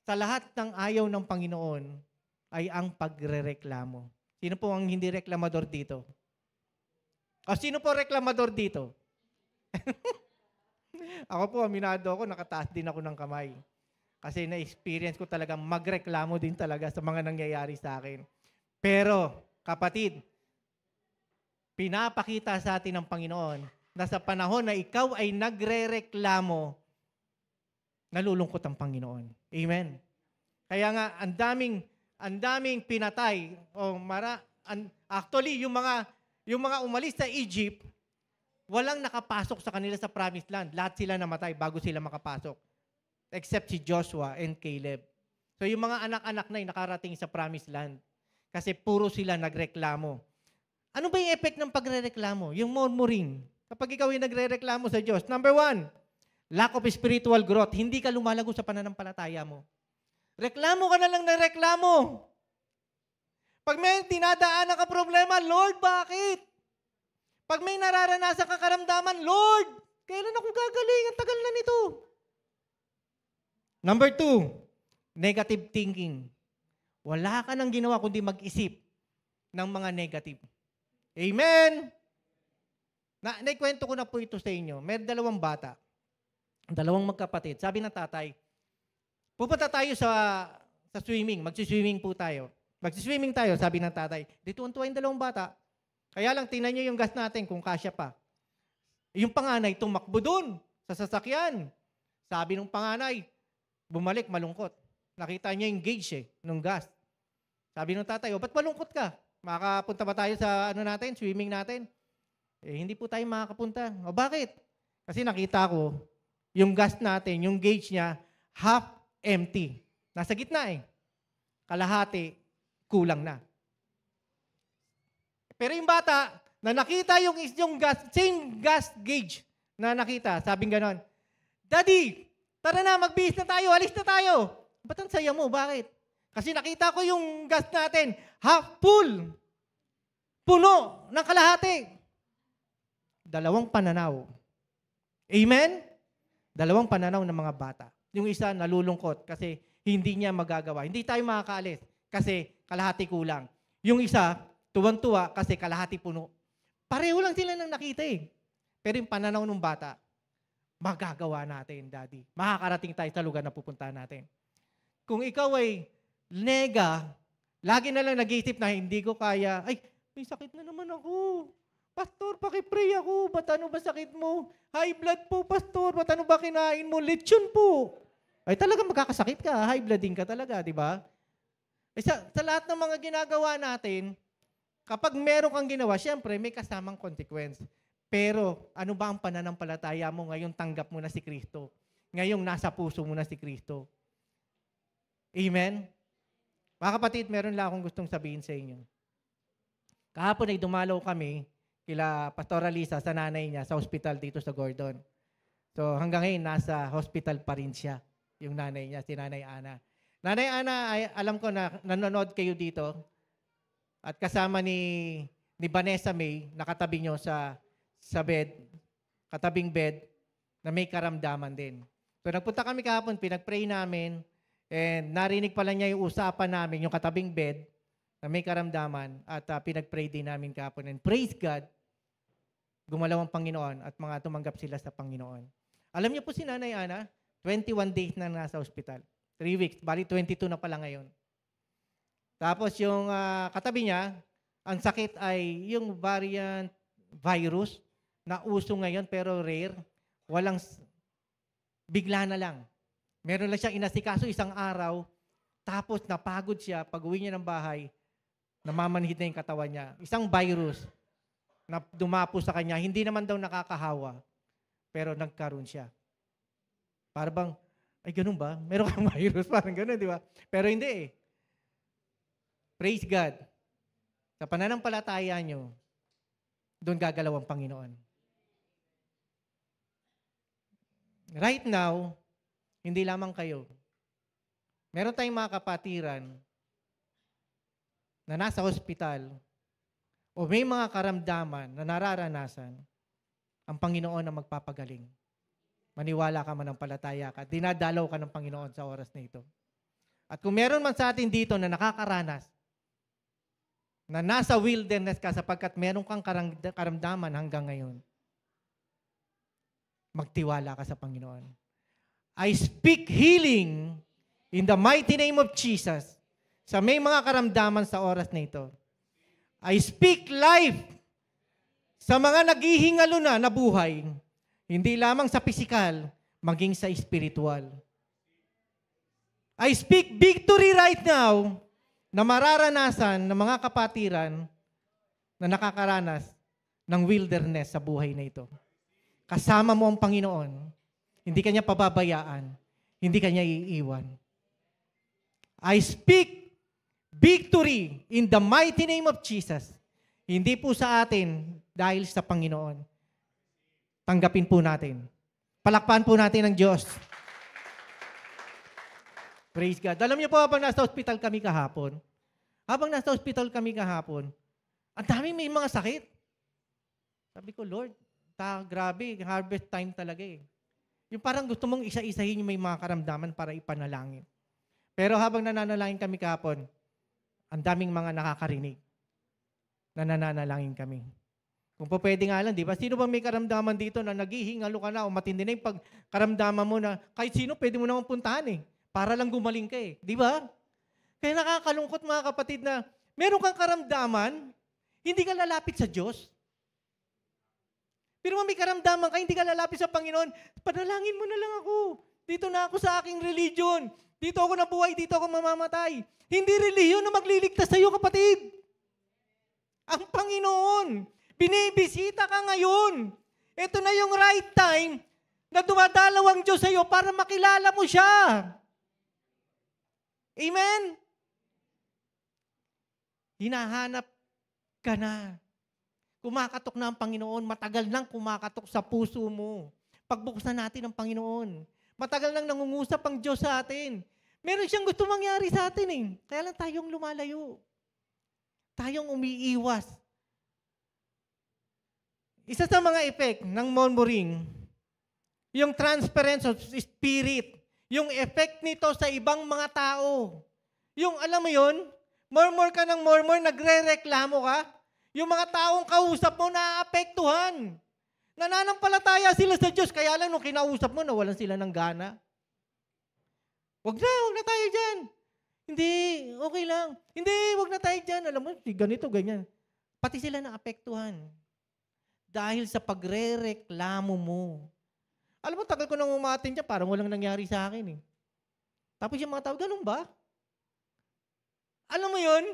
Sa lahat ng ayaw ng Panginoon ay ang pagrereklamo. Sino po ang hindi reklamador dito? O sino po reklamador dito? Ako po, aminado ako, nakataas din ako ng kamay. Kasi na-experience ko talagang magreklamo din talaga sa mga nangyayari sa akin. Pero, kapatid, pinapakita sa atin ng Panginoon na sa panahon na ikaw ay nagre-reklamo, nalulungkot ang Panginoon. Amen. Kaya nga, ang daming pinatay. Actually, yung mga umalis sa Egypt, walang nakapasok sa kanila sa promised land. Lahat sila namatay bago sila makapasok. Except si Joshua and Caleb. So yung mga anak-anak na nakarating sa promised land. Kasi puro sila nagreklamo. Ano ba yung effect ng pagrereklamo? Yung murmuring. Kapag ikaw yung nagrereklamo sa Diyos. Number 1, lack of spiritual growth. Hindi ka lumalago sa pananampalataya mo. Reklamo ka na lang ng reklamo. Pag may dinadaanan ka problema, Lord, bakit? Pag may nararanasan ka karamdaman, Lord, kailan ako gagaling? Ang tagal na nito. Number 2, negative thinking. Wala ka nang ginawa kundi mag-isip ng mga negative. Amen? Naikwento ko na po ito sa inyo. May 2 bata. 2 magkapatid. Sabi ng tatay, pupunta tayo sa swimming. Magsiswimming po tayo. Magsiswimming tayo, sabi ng tatay. Dito tuwan yung 2 bata. Kaya lang, tingnan nyo yung gas natin kung kasya pa. Yung panganay, tumakbo dun sa sasakyan. Sabi ng panganay, bumalik, malungkot. Nakita niya yung gauge nung gas. Sabi ng tatay, ba't malungkot ka? Makapunta ba tayo sa swimming natin? Hindi po tayo makakapunta. Bakit? Kasi nakita ko, yung gas natin, yung gauge niya, half empty. Nasa gitna Kalahati, kulang na. Pero yung bata, na nakita yung gas, same gas gauge na nakita, sabing ganon, Daddy, tara na, magbihis na tayo, alis na tayo. Ba't ang saya mo? Bakit? Kasi nakita ko yung gas natin, half full. Puno ng kalahati. 2 pananaw. Amen? 2 pananaw ng mga bata. Yung isa nalulungkot kasi hindi niya magagawa. Hindi tayo makakaalis kasi kalahati kulang. Yung isa, tuwang-tuwa kasi kalahati puno. Pareho lang sila nang nakita Pero yung pananaw ng bata, magagawa natin, Daddy. Makakarating tayo sa lugar na pupuntahan natin. Kung ikaw ay nega, lagi na lang nag-iisip na hindi ko kaya, ay, may sakit na naman ako. Pastor, pakipray ako. Ba't ano ba sakit mo? High blood po, Pastor. Ba't ano ba kinain mo? Lechon po. Ay talaga magkakasakit ka. High blood din ka talaga, di ba? Sa lahat ng mga ginagawa natin, kapag meron kang ginawa, siyempre may kasamang consequence. Pero ano ba ang pananampalataya mo ngayong tanggap mo na si Kristo? Ngayong nasa puso mo na si Kristo? Amen? Mga kapatid, meron lang akong gustong sabihin sa inyo. Kahapon ay dumalaw kami kila Pastora Lisa sa nanay niya sa hospital dito sa Gordon. So hanggang ngayon, nasa hospital pa rin siya, yung nanay niya, si Nanay Ana. Nanay Ana, alam ko na nanonood kayo dito at kasama ni Vanessa May, nakatabi nyo sa bed, katabing bed, na may karamdaman din. So nagpunta kami kahapon, pinag-pray namin, and narinig pala niya yung usapan namin, yung katabing bed, na may karamdaman, at pinag-pray din namin kahapon. And praise God, gumalaw ang Panginoon at mga tumanggap sila sa Panginoon. Alam niyo po si Nanay Ana, 21 days na nasa hospital. 3 weeks, bali 22 na pala ngayon. Tapos yung katabi niya, ang sakit ay yung variant virus na uso ngayon pero rare. Walang, bigla na lang. Meron lang siyang inasikaso 1 araw, tapos napagod siya, pag-uwi niya ng bahay, namamanhid na yung katawan niya. Isang virus na dumapo sa kanya, hindi naman daw nakakahawa, pero nagkaroon siya. Para bang, ay ganun ba? Meron kang virus, parang ganun, di ba? Pero hindi Praise God. Sa pananampalataya nyo, doon gagalaw ang Panginoon. Right now, hindi lamang kayo. Meron tayong mga kapatiran na nasa hospital o may mga karamdaman na nararanasan, ang Panginoon na magpapagaling. Maniwala ka man ng palataya ka, dinadalaw ka ng Panginoon sa oras na ito. At kung meron man sa atin dito na nakakaranas, na nasa wilderness ka sapagkat meron kang karamdaman hanggang ngayon, magtiwala ka sa Panginoon. I speak healing in the mighty name of Jesus sa may mga karamdaman sa oras na ito. I speak life sa mga naghihingalo na buhay, hindi lamang sa pisikal, maging sa spiritual. I speak victory right now na mararanasan ng mga kapatiran na nakakaranas ng wilderness sa buhay na ito. Kasama mo ang Panginoon. Hindi ka niya pababayaan. Hindi ka niya iiwan. I speak victory in the mighty name of Jesus. Hindi po sa atin, dahil sa Panginoon. Tanggapin po natin. Palakpan po natin ang Diyos. Praise God. Alam niyo po, habang nasa hospital kami kahapon, ang daming may mga sakit. Sabi ko, Lord, grabe, harvest time talaga eh. Yung parang gusto mong isa-isahin yung may mga karamdaman para ipanalangin. Pero habang nananalangin kami kahapon, ang daming mga nakakarinig na nananalangin kami. Kung po pwede nga lang, di ba? Sino bang may karamdaman dito na naghihingalo ka na o matindi na yung pagkaramdaman mo na kahit sino pwede mo namang puntahan eh. Para lang gumaling ka eh. Di ba? Kaya nakakalungkot mga kapatid na meron kang karamdaman, hindi ka lalapit sa Diyos. Pero may karamdaman ka, hindi ka lalapit sa Panginoon, panalangin mo na lang ako. Dito na ako sa aking religion. Dito ako nabuhay, dito ako mamamatay. Hindi relihiyon na magliligtas sa iyo, kapatid. Ang Panginoon, binibisita ka ngayon. Ito na yung right time na dumadalaw ang Diyos sa iyo para makilala mo siya. Amen? Hinahanap ka na. Kumakatok na ang Panginoon. Matagal nang kumakatok sa puso mo. Pagbuksan natin ang Panginoon. Matagal nang nangungusap ang Diyos sa atin. Meron siyang gusto mangyari sa atin eh. Kaya lang tayong lumalayo. Tayong umiiwas. Isa sa mga effect ng murmuring, yung transference of spirit, yung effect nito sa ibang mga tao. Yung alam mo yun, murmur ka ng murmur, nagre-reklamo ka, yung mga taong kausap mo naapektuhan. Nananampalataya sila sa Diyos, kaya lang nung kinausap mo, nawalan sila ng gana. Wag na tayo dyan. Hindi, okay lang. Hindi, wag na tayo dyan. Alam mo, ganito, ganyan. Pati sila naapektuhan. Dahil sa pagre-reklamo mo. Alam mo, tagal ko nang umatin dyan, parang walang nangyari sa akin eh. Tapos yung mga tao, ganun ba? Alam mo yun?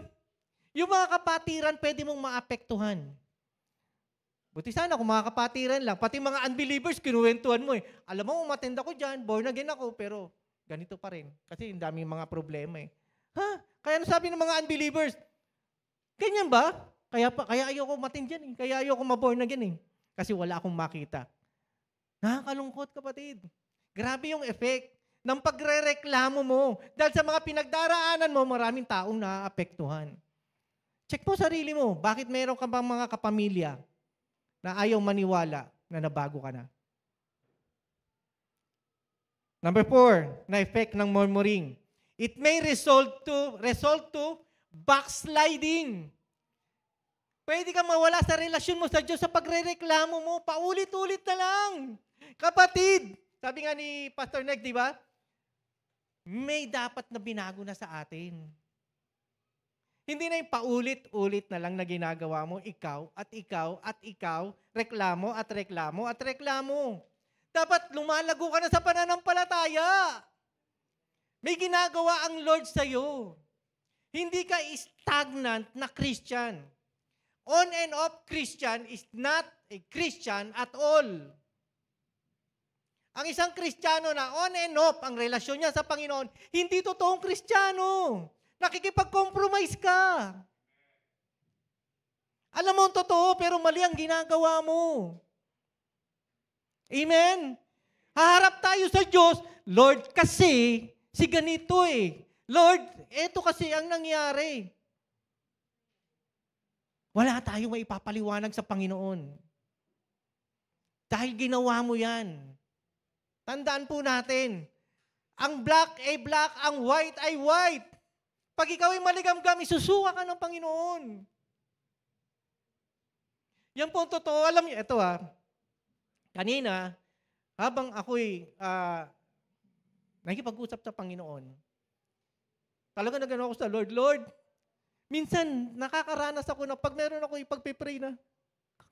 Yung mga kapatiran, pwede mong maapektuhan. Buti sana kung mga kapatiran lang. Pati mga unbelievers, kinuwentuhan mo eh. Alam mo, umatend ako dyan, born again ako, pero ganito pa rin. Kasi yung daming mga problema eh. Ha? Kaya ano sabi ng mga unbelievers? Ganyan ba? Kaya ayoko umatend dyan eh. Kaya ayoko maborn again eh. Kasi wala akong makita. Nakakalungkot, kapatid. Grabe yung effect ng pagre-reklamo mo. Dahil sa mga pinagdaraanan mo, maraming taong naaapektuhan. Check mo sarili mo. Bakit meron ka bang mga kapamilya na ayaw maniwala na nabago ka na? Number 4, na effect ng murmuring. It may result to backsliding. Pwede kang mawala sa relasyon mo sa Diyos sa pagre-reklamo mo. Paulit-ulit na lang. Kapatid, sabi nga ni Pastor Neg, di ba? May dapat na binago na sa atin. Hindi na yung paulit-ulit na lang na ginagawa mo, ikaw at ikaw at ikaw, reklamo at reklamo at reklamo. Dapat lumalago ka na sa pananampalataya. May ginagawa ang Lord sa'yo. Hindi ka stagnant na Christian. On and off Christian is not a Christian at all. Ang isang Kristiyano na on and off ang relasyon niya sa Panginoon, hindi totoong Kristiyano. Nakikipag-compromise ka. Alam mo ang totoo, pero mali ang ginagawa mo. Amen? Haharap tayo sa Diyos, Lord, kasi si ganito eh. Lord, eto kasi ang nangyari. Wala tayong maipapaliwanag sa Panginoon. Dahil ginawa mo yan. Tandaan po natin, ang black ay black, ang white ay white. Pag ikaw ay maligamgam, isusuka ka ng Panginoon. Yan po ang totoo. Alam niyo, ito kanina, habang ako'y nakikipag-usap sa Panginoon, talaga nagano ako sa Lord, Lord, minsan nakakaranas ako na pag meron ako ipagpipray na,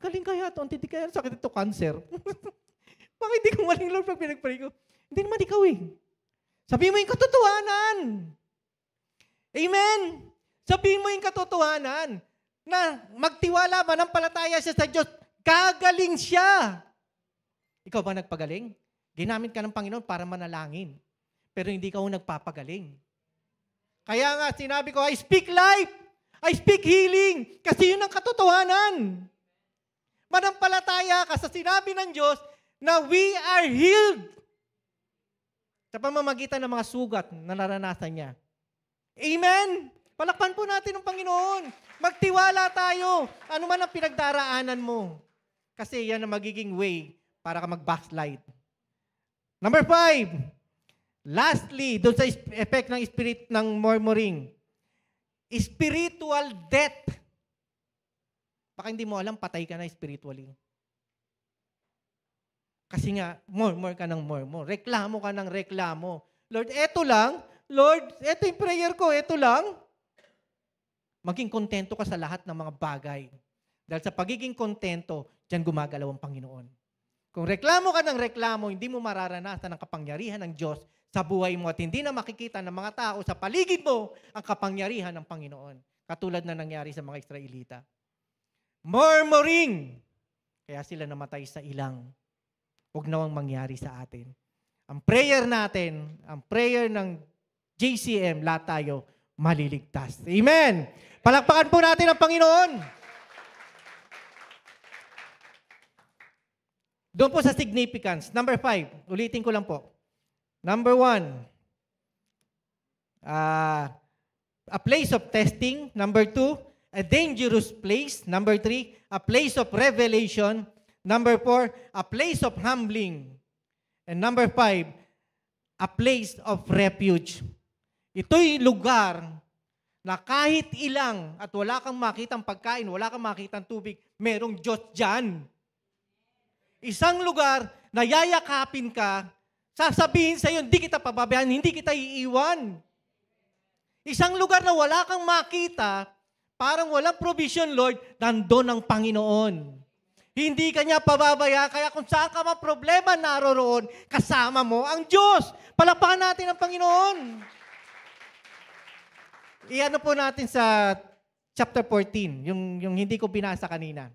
galing kaya ito, hindi kaya sakit ito, cancer. Bakit hindi ko maling Lord pag pinagpray ko? Hindi naman ikaw eh. Sabihin mo yung katotohanan. Amen? Sabihin mo yung katotohanan na magtiwala, manampalataya siya sa Diyos, gagaling siya. Ikaw ba nagpagaling? Ginamit ka ng Panginoon para manalangin. Pero hindi ka nagpapagaling. Kaya nga, sinabi ko, I speak life. I speak healing kasi yun ang katotohanan. Manampalataya ka sa sinabi ng Diyos na we are healed sa pamamagitan ng mga sugat na naranasan niya. Amen? Palakpan po natin ang Panginoon. Magtiwala tayo. Ano man ang pinagdaraanan mo. Kasi yan ang magiging way para ka mag-backslide. Number 5. Lastly, doon sa effect ng spirit ng murmuring. Spiritual death. Baka hindi mo alam, patay ka na spiritually. Kasi nga, murmur ka ng murmur. Reklamo ka ng reklamo. Lord, eto lang. Lord, eto yung prayer ko, eto lang. Maging kontento ka sa lahat ng mga bagay. Dahil sa pagiging kontento, diyan gumagalaw ang Panginoon. Kung reklamo ka ng reklamo, hindi mo mararanasan ang kapangyarihan ng Diyos sa buhay mo at hindi na makikita ng mga tao sa paligid mo ang kapangyarihan ng Panginoon. Katulad na nangyari sa mga Israelita. Murmuring. Kaya sila namatay sa ilang. Huwag nawang mangyari sa atin. Ang prayer natin, ang prayer ng JCM, lahat tayo maliligtas. Amen! Palakpakan po natin ang Panginoon. Doon po sa significance. Number 5. Ulitin ko lang po. Number 1. A place of testing. Number 2. A dangerous place. Number 3. A place of revelation. Number 4. A place of humbling. And number 5. A place of refuge. Ito'y lugar na kahit ilang at wala kang makitang pagkain, wala kang makitang tubig, merong Diyos dyan. Isang lugar na yayakapin ka, sasabihin sa iyo, hindi kita pababayaan, hindi kita iiwan. Isang lugar na wala kang makita, parang walang provision, Lord, nandun ang Panginoon. Hindi ka niya pababaya, kaya kung saan ka mga problema naroroon, kasama mo ang Diyos. Palakpakan natin ang Panginoon. Iano po natin sa chapter 14, yung hindi ko binasa kanina.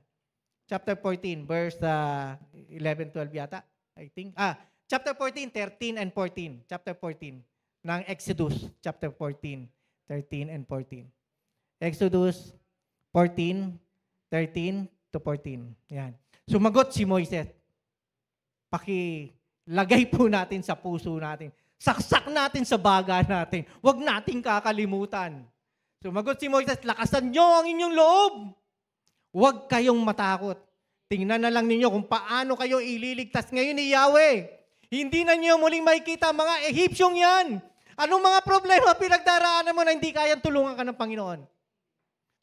Chapter 14, verse 11, 12 yata, I think. Chapter 14, 13 and 14. Chapter 14 ng Exodus. Chapter 14, 13 and 14. Exodus 14, 13 to 14. Yan. Sumagot si Moises. Pakilagay po natin sa puso natin. Saksak natin sa baga natin. Huwag nating kakalimutan. Sumagot si Moises, lakasan nyo ang inyong loob. Huwag kayong matakot. Tingnan na lang ninyo kung paano kayo ililigtas ngayon ni Yahweh. Hindi na niyo muling makikita mga Egyptiong yan. Anong mga problema pinagdaraanan mo na hindi kayang tulungan ka ng Panginoon?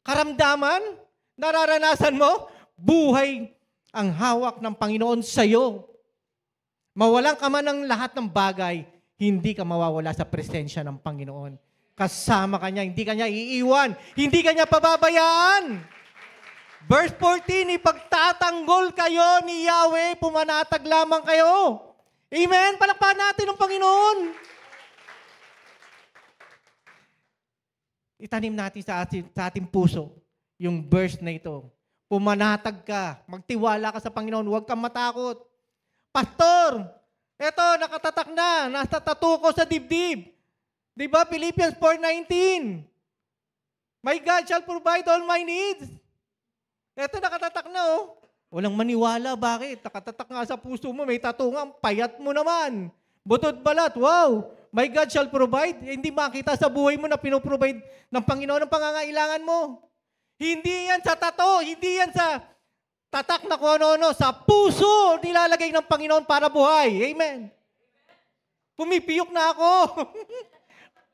Karamdaman? Nararanasan mo? Buhay ang hawak ng Panginoon sa iyo. Mawalan ka man ng lahat ng bagay, hindi ka mawawala sa presensya ng Panginoon. Kasama ka niya, hindi ka niya iiwan, hindi ka niya pababayaan. Verse 14, ipagtatanggol kayo ni Yahweh, pumanatag lamang kayo. Amen? Palakpakan natin ang Panginoon. Itanim natin sa ating puso yung verse na ito. Pumanatag ka, magtiwala ka sa Panginoon, huwag kang matakot. Pastor, eto, nakatatak na, nasa tattoo ko sa dibdib. Diba, Philippians 4:19. My God shall provide all my needs. Eto, nakatatak na, oh. Walang maniwala, bakit? Nakatatak nga sa puso mo, may tattoo nga, payat mo naman. Butod balat, wow. My God shall provide. Hindi makita sa buhay mo na pinoprovide ng Panginoon ang pangangailangan mo. Hindi yan sa tattoo, hindi yan sa tatak na kung ano-ano, sa puso nilalagay ng Panginoon para buhay. Amen. Pumipiyok na ako.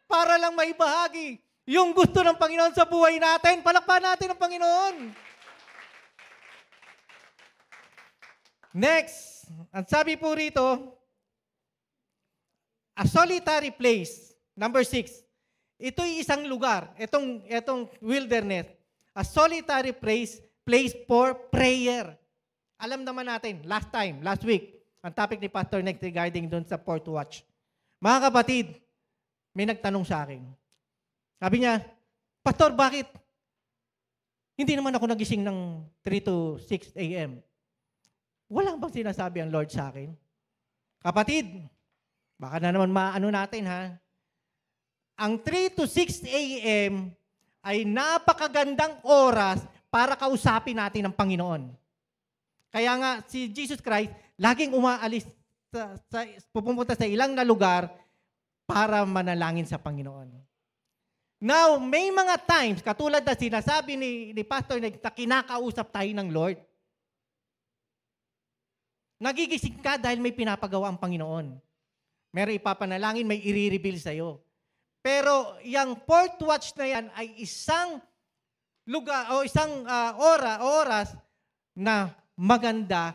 Para lang maibahagi yung gusto ng Panginoon sa buhay natin. Palakpakan natin ang Panginoon. Next, ang sabi po rito, a solitary place. Number 6. Ito'y isang lugar, itong wilderness. A solitary place for prayer. Alam naman natin, last week, ang topic ni Pastor Next regarding doon sa fourth watch. Mga kapatid, may nagtanong sa akin. Sabi niya, Pastor, bakit? Hindi naman ako nagising ng 3 to 6 a.m. Wala bang sinasabi ang Lord sa akin? Kapatid, baka na naman maano natin ha. Ang 3 to 6 a.m. ay napakagandang oras para kausapin natin ang Panginoon. Kaya nga si Jesus Christ laging umaalis pupunta sa ilang na lugar para manalangin sa Panginoon. Now, may mga times, katulad na sinasabi ni Pastor na kinakausap tayo ng Lord. Nagigising ka dahil may pinapagawa ang Panginoon. Meron ipapanalangin, may i-reveal sa'yo. Pero yung fourth watch na yan ay isang lugar o isang oras na maganda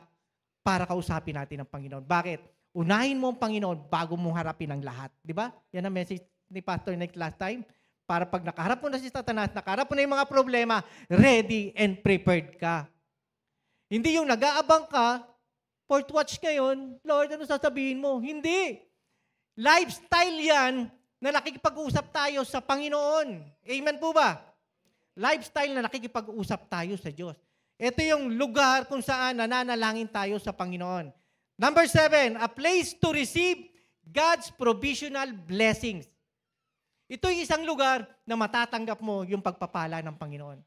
para kausapin natin ang Panginoon. Bakit? Unahin mo ang Panginoon bago mo harapin ang lahat. Di ba? Yan ang message ni Pastor Nick last time. Para pag nakaharap mo na si Satanas, nakaharap mo na yung mga problema, ready and prepared ka. Hindi yung nag-aabang ka, fourth watch ngayon, Lord, ano sasabihin mo? Hindi. Lifestyle yan na nakikipag-usap tayo sa Panginoon. Amen po ba? Lifestyle na nakikipag-usap tayo sa Diyos. Ito yung lugar kung saan nananalangin tayo sa Panginoon. Number 7, a place to receive God's provisional blessings. Ito'y isang lugar na matatanggap mo yung pagpapala ng Panginoon.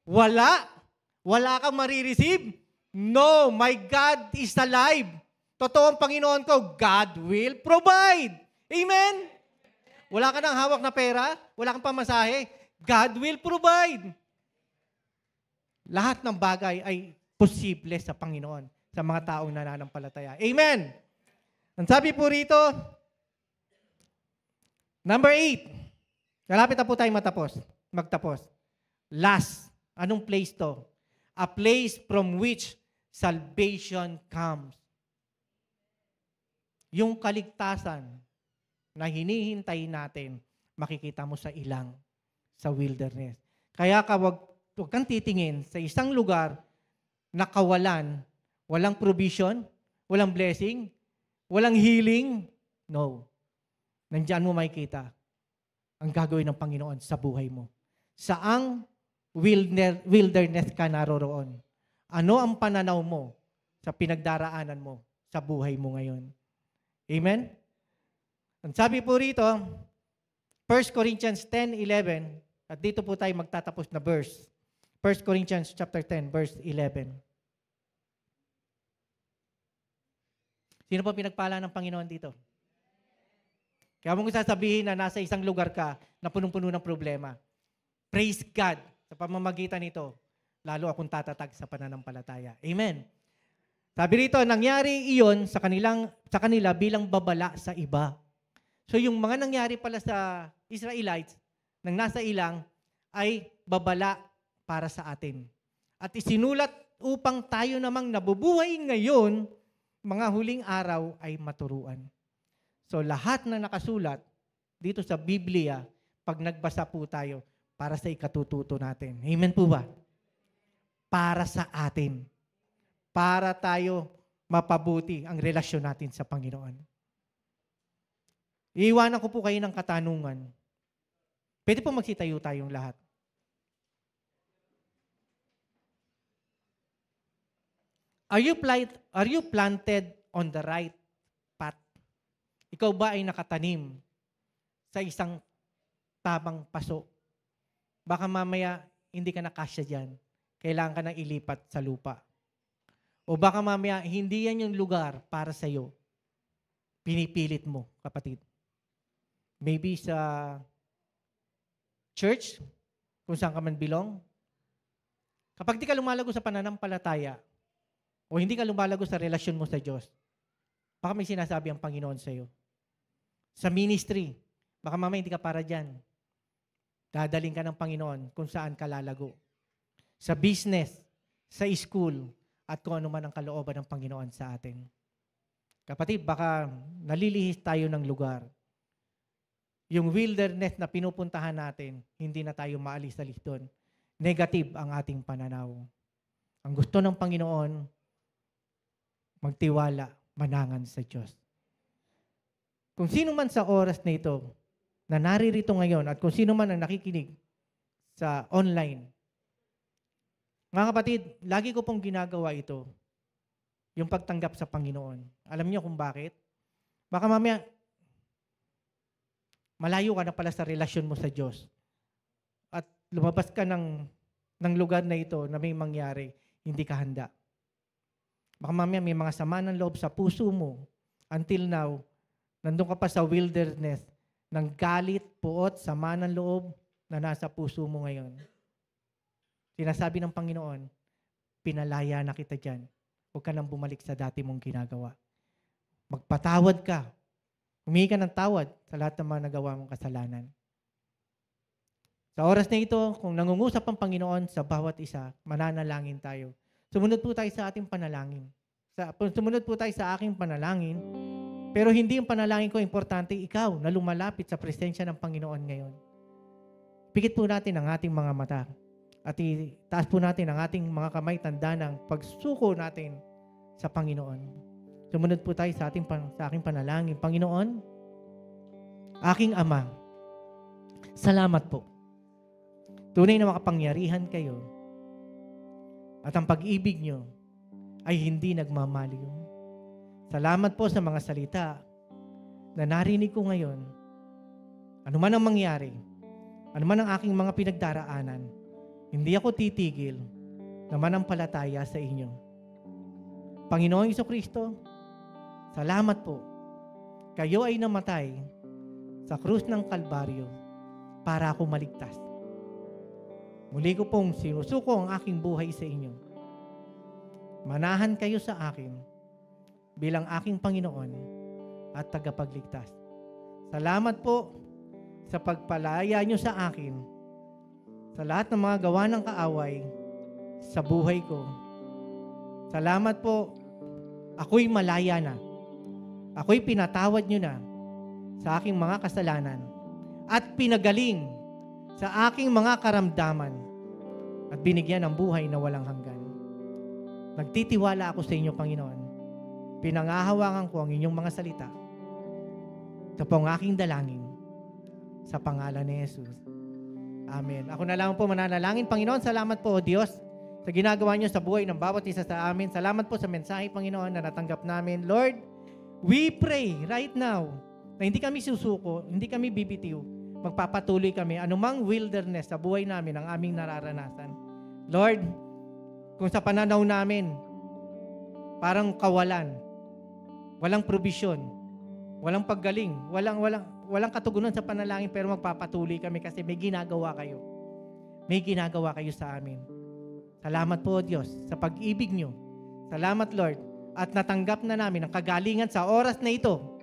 Wala kang marireceive. No, my God is alive. Totoo ang Panginoon ko, God will provide. Amen? Wala ka nang hawak na pera, wala kang pamasahe, God will provide. Lahat ng bagay ay posible sa Panginoon, sa mga taong nananampalataya. Amen? Ang sabi po rito, number 8, kalapit na po tayong magtapos. Last, anong place to? A place from which salvation comes. Yung kaligtasan na hinihintay natin, makikita mo sa ilang, sa wilderness. Kaya huwag kang titingin sa isang lugar na kawalan, walang provision, walang blessing, walang healing. No. Nandiyan mo makikita ang gagawin ng Panginoon sa buhay mo. Saang wilderness ka naroroon? Ano ang pananaw mo sa pinagdaraanan mo sa buhay mo ngayon? Amen? Ang sabi po rito, 1 Corinthians 10:11, at dito po tayo magtatapos na verse. 1 Corinthians chapter 10, verse 11. Sino po pinagpala ng Panginoon dito? Kaya mong sasabihin na nasa isang lugar ka na punong-puno ng problema. Praise God. Sa pamamagitan nito, lalo akong tatatag sa pananampalataya. Amen. Sabi rito, nangyari iyon sa kanila bilang babala sa iba. So yung mga nangyari pala sa Israelites, nang nasa ilang, ay babala para sa atin. At isinulat upang tayo namang nabubuhay ngayon, mga huling araw ay maturuan. So lahat na nakasulat dito sa Biblia, pag nagbasa po tayo, para sa ikatututo natin. Amen po ba? Para sa atin. Para tayo mapabuti ang relasyon natin sa Panginoon. Iiwanan ko po kayo ng katanungan. Pwede po magsitayo tayong lahat. Are you planted on the right path? Ikaw ba ay nakatanim sa isang tamang paso? Baka mamaya hindi ka nakasya dyan. Kailangan ka nang ilipat sa lupa. O baka mamaya hindi yan yung lugar para sa iyo. Pinipilit mo, kapatid. Maybe sa church, kung saan ka man belong. Kapag di ka lumalago sa pananampalataya, o hindi ka lumalago sa relasyon mo sa Diyos, baka may sinasabi ang Panginoon sa iyo. Sa ministry, baka mamaya hindi ka para dyan. Dadaling ka ng Panginoon kung saan ka lalago. Sa business, sa school, at kung ano man ang kalooban ng Panginoon sa atin. Kapatid, baka nalilihis tayo ng lugar. Yung wilderness na pinupuntahan natin, hindi na tayo maalis-alis doon. Negative ang ating pananaw. Ang gusto ng Panginoon, magtiwala, manangan sa Diyos. Kung sino man sa oras na ito, na naririto ngayon, at kung sino man ang nakikinig sa online, mga kapatid, lagi ko pong ginagawa ito, yung pagtanggap sa Panginoon. Alam niyo kung bakit? Baka mamaya, malayo ka na pala sa relasyon mo sa Diyos. At lumabas ka ng lugar na ito na may mangyari, hindi ka handa. Baka mamaya may mga sama ng loob sa puso mo. Until now, nandun ka pa sa wilderness ng galit, puot, sama ng loob na nasa puso mo ngayon. Sinasabi ng Panginoon, pinalaya na kita dyan. Huwag ka nang bumalik sa dati mong ginagawa. Magpatawad ka. Humingi ka ng tawad sa lahat ng mga nagawa mong kasalanan. Sa oras na ito, kung nangungusap ang Panginoon sa bawat isa, mananalangin tayo. Sumunod po tayo sa ating panalangin. Sumunod po tayo sa aking panalangin. Pero hindi yung panalangin ko importante, ikaw na lumalapit sa presensya ng Panginoon ngayon. Pikit po natin ang ating mga mata. At itaas po natin ang ating mga kamay, tanda ng pagsuko natin sa Panginoon. Sumunod po tayo sa aking panalangin. Panginoon, aking Ama, salamat po. Tunay na makapangyarihan kayo at ang pag-ibig nyo ay hindi nagmamaliw. Salamat po sa mga salita na narinig ko ngayon. Ano man ang mangyari, ano man ang aking mga pinagdaraanan, hindi ako titigil na manampalataya sa inyo. Panginoong Jesucristo, salamat po. Kayo ay namatay sa krus ng Kalbaryo para ako maligtas. Muli ko pong sinusuko ang aking buhay sa inyo. Manahan kayo sa akin bilang aking Panginoon at tagapagligtas. Salamat po sa pagpalaya nyo sa akin sa lahat ng mga gawa ng kaaway sa buhay ko. Salamat po, ako'y malaya na. Ako'y pinatawad nyo na sa aking mga kasalanan at pinagaling sa aking mga karamdaman at binigyan ng buhay na walang hanggan. Nagtitiwala ako sa inyo, Panginoon. Pinangahawakan ko ang inyong mga salita. Ito po ang aking dalangin sa pangalan ni Jesus. Amen. Ako na lang po mananalangin. Panginoon, salamat po, Diyos, sa ginagawa niyo sa buhay ng bawat isa sa amin. Salamat po sa mensahe, Panginoon, na natanggap namin. Lord, we pray right now na hindi kami susuko, hindi kami bibitiw. Magpapatuloy kami anumang wilderness sa buhay namin ang aming nararanasan. Lord, kung sa pananaw namin, parang kawalan, walang provision, walang paggaling, walang katugunan sa panalangin, pero magpapatuloy kami kasi may ginagawa kayo. May ginagawa kayo sa amin. Salamat po, Diyos, sa pag-ibig nyo. Salamat, Lord, at natanggap na namin ang kagalingan sa oras na ito.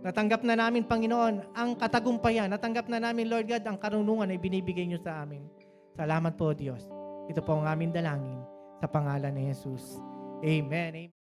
Natanggap na namin, Panginoon, ang katagumpayan. Natanggap na namin, Lord God, ang karunungan na ibinibigay nyo sa amin. Salamat po, Diyos. Ito po ang aming dalangin sa pangalan ni Jesus. Amen. Amen.